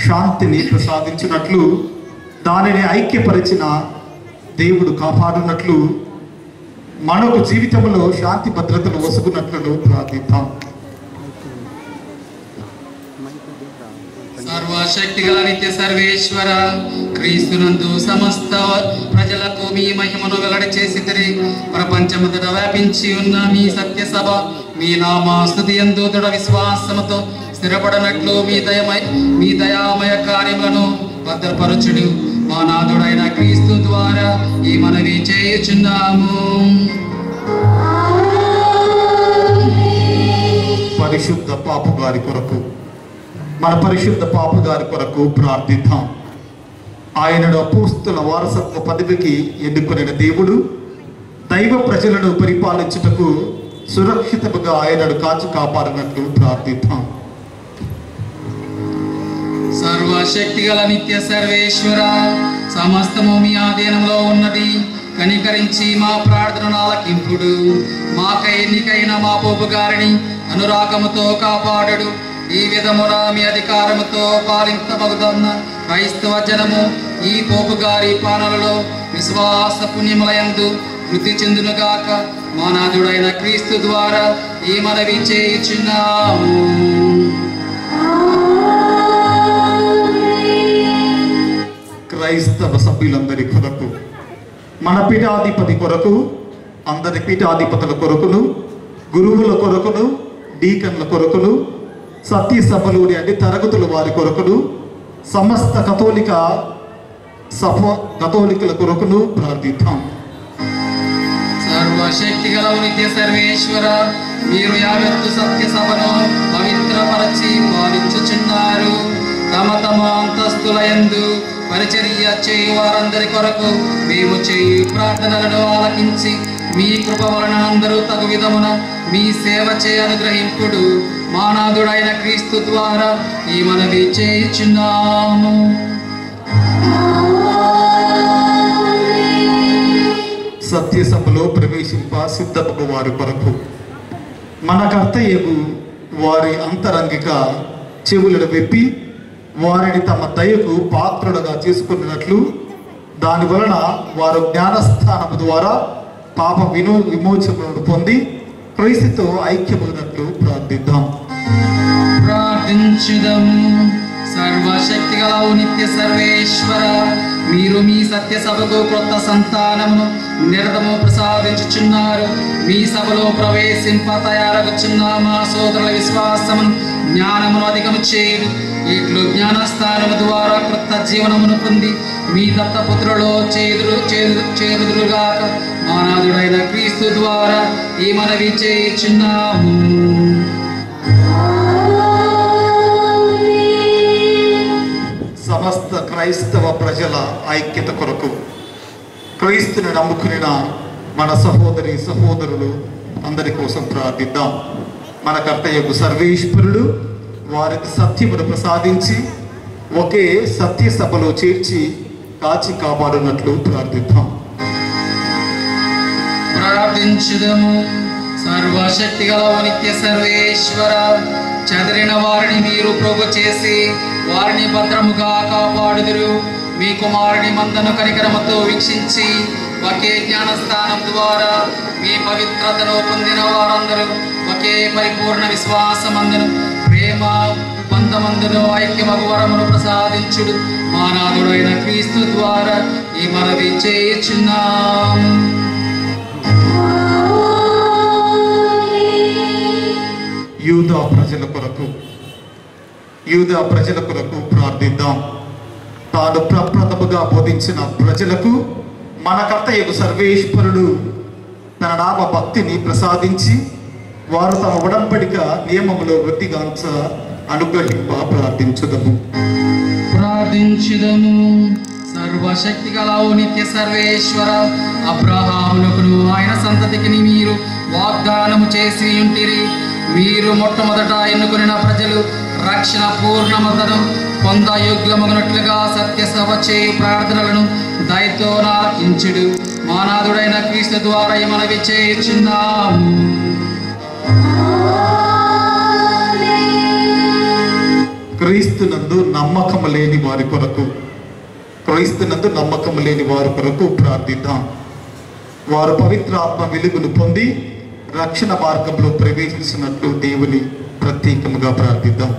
[SPEAKER 7] శాంతిని ప్రసాదించినట్లు, దానిని ఐక్యపరిచిన దేవుడు కాపాడునట్లు, మనకు జీవితంలో శాంతి భద్రతలు వసుకున్నట్లు ప్రార్థిద్దాం.
[SPEAKER 3] సర్వశక్తి గల నిత్య సర్వేశ్వర, క్రీస్తునందు సమస్త ప్రజలకు మీ మహిమను వెల్లడి చేసితిరి. ప్రపంచమంతటా వ్యాపించి ఉన్న మీ సత్య సభ మీ నామాస్తుతి యందు దృఢ విశ్వాసముతో స్థిరపడనట్లు మీ దయామయ కార్యములను భద్రపరచుడు. మా నాథుడైన క్రీస్తు ద్వారా ఈ మనవి చేయుచున్నాము.
[SPEAKER 7] పరిశుద్ధ పాపు గారి కొరకు, మన పరిశుద్ధ పాపు గారి కొరకు ప్రార్థిద్దాం. ఆయనను అపోస్తుల వారసత్వ పదవికి ఎన్నుకునే దేవుడు దైవ ప్రజలను పరిపాలించుటకు సురక్షితముగా ఆయనను కాచి కాపాడినట్లు ప్రార్థిద్దాం.
[SPEAKER 3] సర్వశక్తి గల నిత్య సర్వేశ్వర, సమస్తము మీ ఆధీనంలో ఉన్నది. కనికరించి మా ప్రార్థనను ఆలకింపుడు. మాకై ఎన్నికైన మా పోపు గారిని అనురాగముతో కాపాడడు. ఈ విధమున మీ అధికారముతో పాలించబగుతున్న క్రైస్తవ జనము ఈ పోపు గారి పాలనలో విశ్వాస పుణ్యములయందు వృద్ధి చెందునుగాక. మా నాథుడైన క్రీస్తు ద్వారా ఈ మనవి చేయుచున్నాము.
[SPEAKER 7] క్రైస్తవ సభ్యులందరి కొరకు, మన పీఠాధిపతి కొరకు, అందరి పీఠాధిపతుల కొరకును, గురువుల కొరకును, డీకన్ల కొరకును, సత్య సభలోని అన్ని తరగతుల వారి కొరకును, సమస్త కథోలికుల కొరకును ప్రార్థిద్దాం.
[SPEAKER 3] సర్వశక్తి గల నిత్య సర్వేశ్వర, మీరు యావత్తు సత్య సభను పవిత్రపరచి పాలించుచున్నారు. తమ తమ అంతస్తులయందు పరిచర్య చేయు వారందరి కొరకు మేము చేయు ప్రార్థనలను ఆలకించి మీ కృప వలన అందరూ తగు విధమున మీ సేవ చేయ అనుగ్రహింపుడు. మానాథుడైన క్రీస్తు ద్వారా ఈ మనవి చేయుచున్నాము.
[SPEAKER 7] సత్యసభలో ప్రవేశింప సిద్ధపగు వారి కొరకు, మన కర్తయ్యకు వారి అంతరంగిక చెవులను వెప్పి వారిని తమ దయకు పాత్రులుగా చేసుకున్నట్లు, దాని వలన వారు జ్ఞానస్థానము ద్వారా పాప విమోచనను పొంది క్రీస్తుతో ఐక్యమైనట్లు ప్రార్థిద్దాం.
[SPEAKER 3] ప్రార్థించుదాం. సర్వశక్తి గల నిత్య సర్వేశ్వర, మీరు మీ సత్య సభకు కొత్త సంతానమును నిరతము ప్రసాదించుచున్నారు. మీ సభలో ప్రవేశింప తయారగుచున్న మా సోదరుల విశ్వాసమును జ్ఞానమును అధికము చేయు. ఇట్లు జ్ఞానస్థానము ద్వారా కృత జీవనమును పొంది మీ దత్తపుత్రులో చేరుదురుగాక. మానాథుడైన క్రీస్తు ద్వారా ఈ మనవి చేయుచున్నాము.
[SPEAKER 7] సమస్త క్రైస్తవ ప్రజల ఐక్యత కొరకు, క్రీస్తుని నమ్ముకున్న మన సహోదరి సహోదరులు అందరి కోసం ప్రార్థిద్దాం. మన కర్తయ్యకు సర్వేశ్వరుడు వారికి సత్యమును ప్రసాదించి ఒకే సత్య సభలో చేర్చి కాచి కాపాడునట్లు ప్రార్థిద్దాం.
[SPEAKER 3] ప్రార్థించుదము. సర్వశక్తి గల నిత్య సర్వేశ్వర, చెదరిన వారిని మీరు ప్రోగు చేసి వారిని భద్రముగా కాపాడుదురు. మీ కుమారుని మందను కనికరముతో వీక్షించి ఒకే జ్ఞానస్థానం ద్వారా మీ పవిత్రతను పొందిన వారందరూ ఒకే పరిపూర్ణ విశ్వాసమందును ప్రేమ బంధమందును ఐక్యమగు వరమును ప్రసాదించుడు మానాథుడైన క్రీస్తు ద్వారా ఈ మనవి చేయుచున్నాం.
[SPEAKER 7] యూదా ప్రజల కొరకు ప్రార్థిద్దాం. తాను ప్రప్రథముగా బోధించిన ప్రజలకు మన కర్తయ్యకు సర్వేశ్వరుడు తన నామ భక్తిని ప్రసాదించి వారు తమ ఉడంబడిక నియమములో వృద్ధిగాంచ అనుగ్రహింప ప్రార్థించుదము.
[SPEAKER 3] సర్వశక్తి గల నిత్య సర్వేశ్వర, అబ్రహామునకును ఆయన సంతతికి మీరు వాగ్దానము చేసి ఉంటిరి. మీరు మొట్టమొదట ఎన్నుకున్న ప్రజలు రక్షణ పూర్ణమతను పొందయోగ్యమగునట్లుగా సత్యసభ చేయు ప్రార్థనలను దయతో నాలకించుడు మానాథుడైన క్రీస్తు ద్వారా మనవి చేయుచున్నాము.
[SPEAKER 7] క్రీస్తునందు నమ్మకం లేని వారి కొరకు ప్రార్థిద్దాం. వారు పవిత్ర ఆత్మ వెలుగును పొంది రక్షణ మార్గంలో ప్రవేశించినట్లు దేవుని ప్రత్యేకముగా ప్రార్థిద్దాం.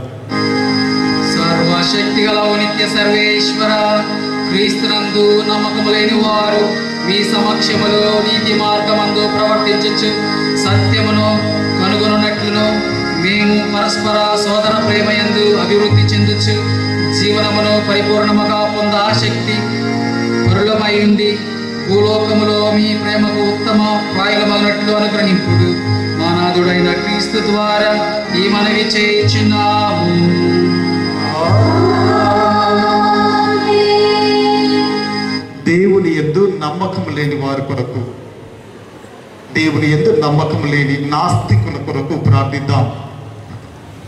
[SPEAKER 3] సర్వశక్తి గల నిత్య సర్వేశ్వర, క్రీస్తునందు నమ్మకము లేని వారు మీ సమక్షములో నీతి మార్గమందు ప్రవర్తించు సత్యమును కనుగొనున్నట్లును మేము పరస్పర సోదర ప్రేమయందు అభివృద్ధి చెందొచ్చు జీవనమును పరిపూర్ణముగా పొంద ఆసక్తి పరులమై ఉంది భూలోకములో మీ ప్రేమకు ఉత్తమ ప్రాయులమగినట్లు అనుగ్రహింపుడు మానాథుడైన క్రీస్తు ద్వారా ఈ మనవి చేయుచున్నాము.
[SPEAKER 7] దేవుని యందు నమ్మకం లేని వారి కొరకు, దేవుని యందు నమ్మకం లేని నాస్తికుల కొరకు ప్రార్థిద్దాం.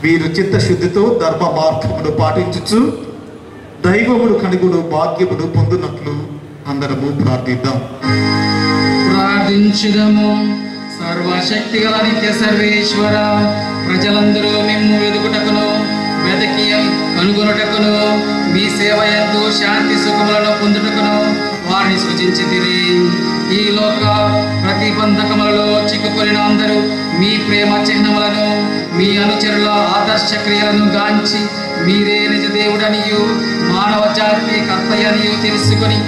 [SPEAKER 7] వీరు చిత్తశుద్ధితో ధర్మ మార్గమును పాటించుచు దైవమును కనుగొను భాగ్యమును పొందునట్లు అందరము ప్రార్థిద్దాం.
[SPEAKER 3] ప్రార్థించుదము. సర్వశక్తి గల నిత్య సర్వేశ్వర, ప్రజలందరూ మిమ్ము వెదుకుటకును వెదకి కనుగొనుటకును మీ సేవ యందు శాంతి సుఖములను పొందుటకును వారిని సృజించితిరి. ఈ లోక ప్రతిబంధకములలో చిక్కుకొనిన అందరూ మీ ప్రేమ చిహ్నములను మీ అనుచరుల ఆదర్శ క్రియలను గాంచి మీరే నిజ దేవుడనియు మానవ జాతి కర్తయ్యనియు తెలుసుకొని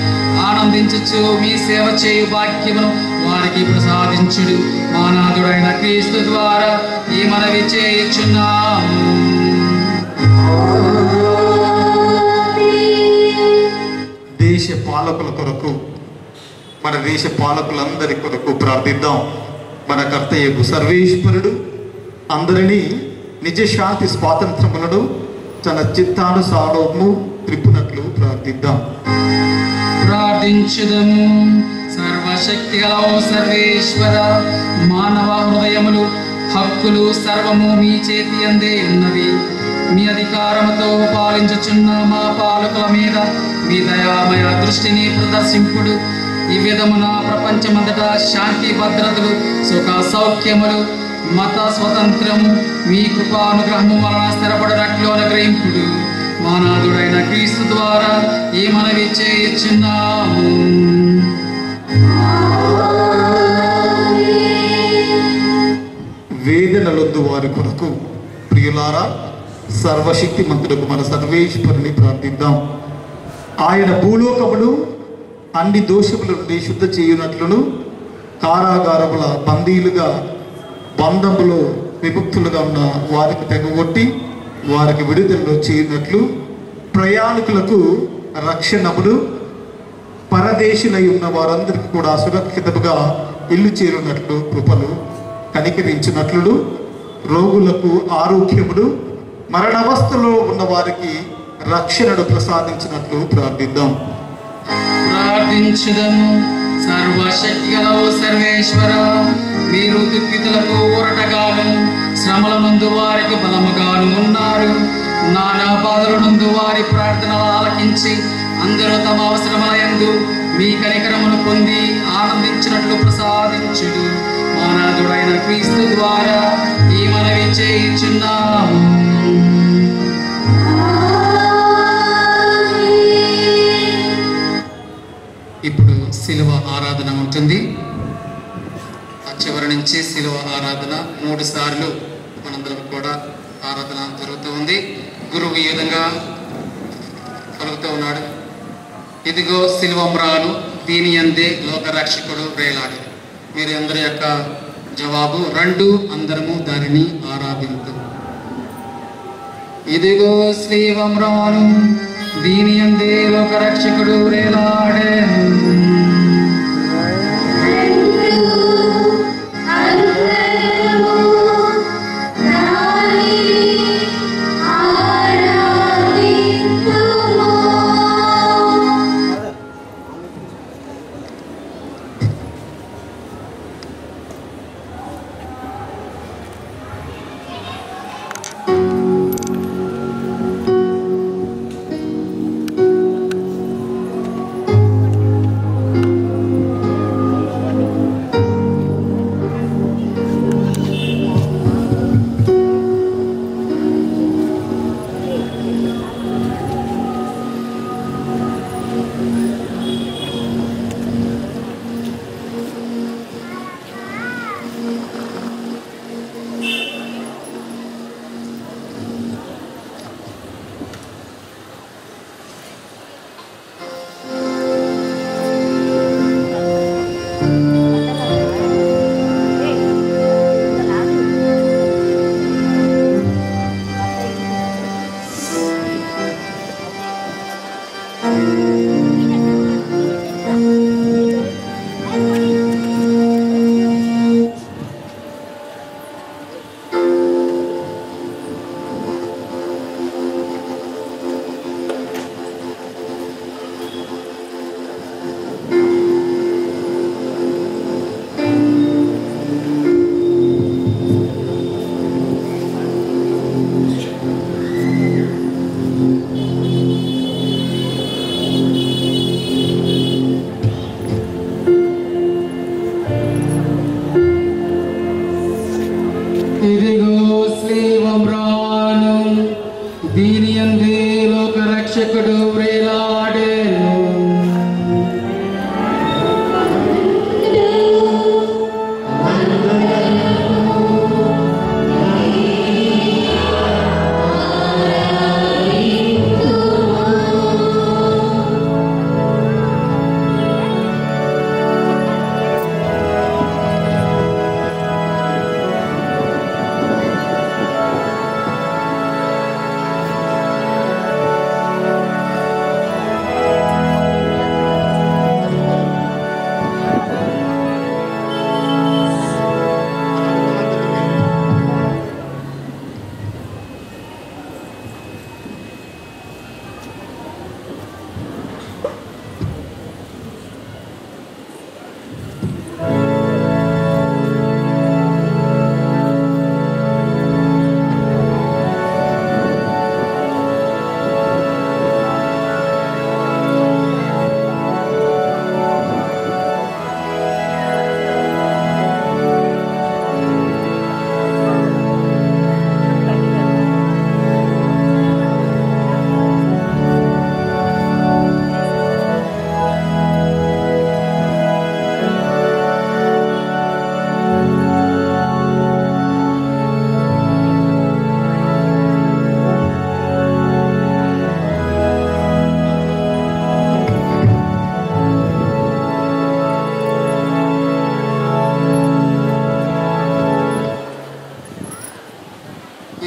[SPEAKER 3] ఆనందించుచు మీ సేవ చేయు భాగ్యమును వారికి ప్రసాదించుడు మానాథుడైన క్రీస్తు ద్వారా ఈ మనవి చేయుచున్నాము.
[SPEAKER 7] దేశ పాలకుల కొరకు, మన దేశ పాలకులందరి కొరకు ప్రార్థిద్దాం. మన కర్తయ్యకు సర్వేశ్వరుడు అందరినీ నిజ శాంతి స్వాతంత్రములను తన చిత్తానుసారము త్రిప్పునట్లు ప్రార్థిద్దాం.
[SPEAKER 3] ప్రార్థించుదము. సర్వశక్తి గల సర్వేశ్వర, మానవ హృదయములు హక్కులు సర్వము మీ చేతి అందే ఉన్నవి. మీ అధికారముతో పాలించుచున్న మా పాలకుల మీద మీ దయామయ దృష్టిని ప్రదర్శింపుడు. ఈ విధమున ప్రపంచమంతట శాంతి భద్రతలు సుఖ సౌఖ్యములు మత స్వతంత్రము మీ కృపానుగ్రహము వలన స్థిరపడినట్లు అనుగ్రహింపుడు మానాథుడైన క్రీస్తు ద్వారా ఈ మనవి చేయుచున్నాము.
[SPEAKER 7] వేదనలొద్దు వారి కొరకు ప్రియులారా, సర్వశక్తి మంతులకు మన సర్వేశ్వరుని ప్రార్థిద్దాం. ఆయన భూలోకములు అన్ని దోషముల నుండి శుద్ధ చేయునట్లును కారాగారముల బందీలుగా బంధములో విముక్తులుగా ఉన్న వారికి తెగగొట్టి వారికి విడుదలలో చేయునట్లు ప్రయాణికులకు రక్షణములు పరదేశులై ఉన్న వారందరికీ కూడా సురక్షితముగా ఇల్లు చేరునట్లు కృపలు కనికరించినట్లు రోగులకు ఆరోగ్యములు మరణావస్థలో ఉన్న వారికి రక్షణను ప్రసాదించినట్లు ప్రార్థిద్దాం.
[SPEAKER 3] ప్రార్థించుదము. సర్వశక్తిగల సర్వేశ్వర, మీరు దుఃఖితులకు ఊరటగాను, శ్రమల నందు వారికి బలముగాను ఉన్నారు. నానా బాధల నందు వారి ప్రార్థనలు ఆలకించి అందరూ తమ అవసరముల యందు మీ కనికరమును పొంది ఆనందించినట్లు ప్రసాదించుడు. మానవుడైన క్రీస్తు ద్వారా ఈ మనవి చేయుచున్నాము. ఇప్పుడు శిలువ ఆరాధన ఉంటుంది. ఆ చివరి నుంచి శిలువ ఆరాధన 3 సార్లు మనందరం కూడా ఆరాధన జరుగుతూ ఉంది. గురువు ఈ విధంగా కలుగుతూ ఉన్నాడు. ఇదిగో శిలువమ్రాను, దీని యందే లోకరక్షకుడు వేలాడు. మీరు అందరి యొక్క జవాబు, రెండు అందరము దానిని ఆరాధించు. ఇదిగో శిలువమ్రాను, దీని యందే లోకరక్షకుడు వేలాడే. ఇదిగో శ్రీవమ్రాను, దీని యందే లోకరక్షకుడు వేలాడెను.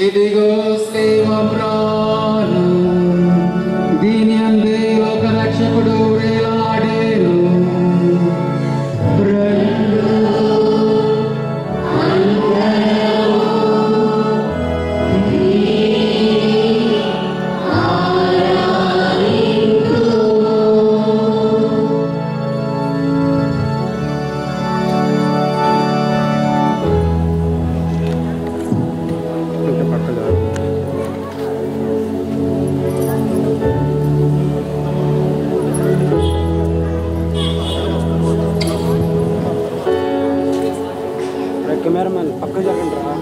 [SPEAKER 3] ఇదిగో శ్రీవమ్రాను, దీని యందే లోకరక్షకుడు వేలాడెను.
[SPEAKER 9] కెమెరామెన్ పక్క జరగండి రా,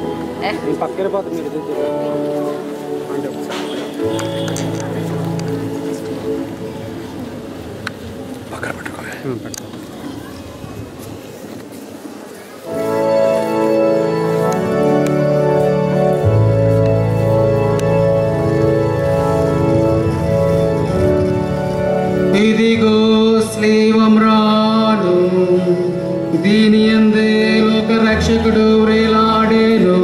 [SPEAKER 9] నేను పక్క వెళ్ళిపోతాను, మీరు ఎదురు అంటే
[SPEAKER 10] పక్కన పెట్టుకో.
[SPEAKER 9] పెడతాను.
[SPEAKER 3] ఇదిగో శ్రీవమ్రాను, దీని యందే లోక రక్షకుడు వ్రేలాడేను.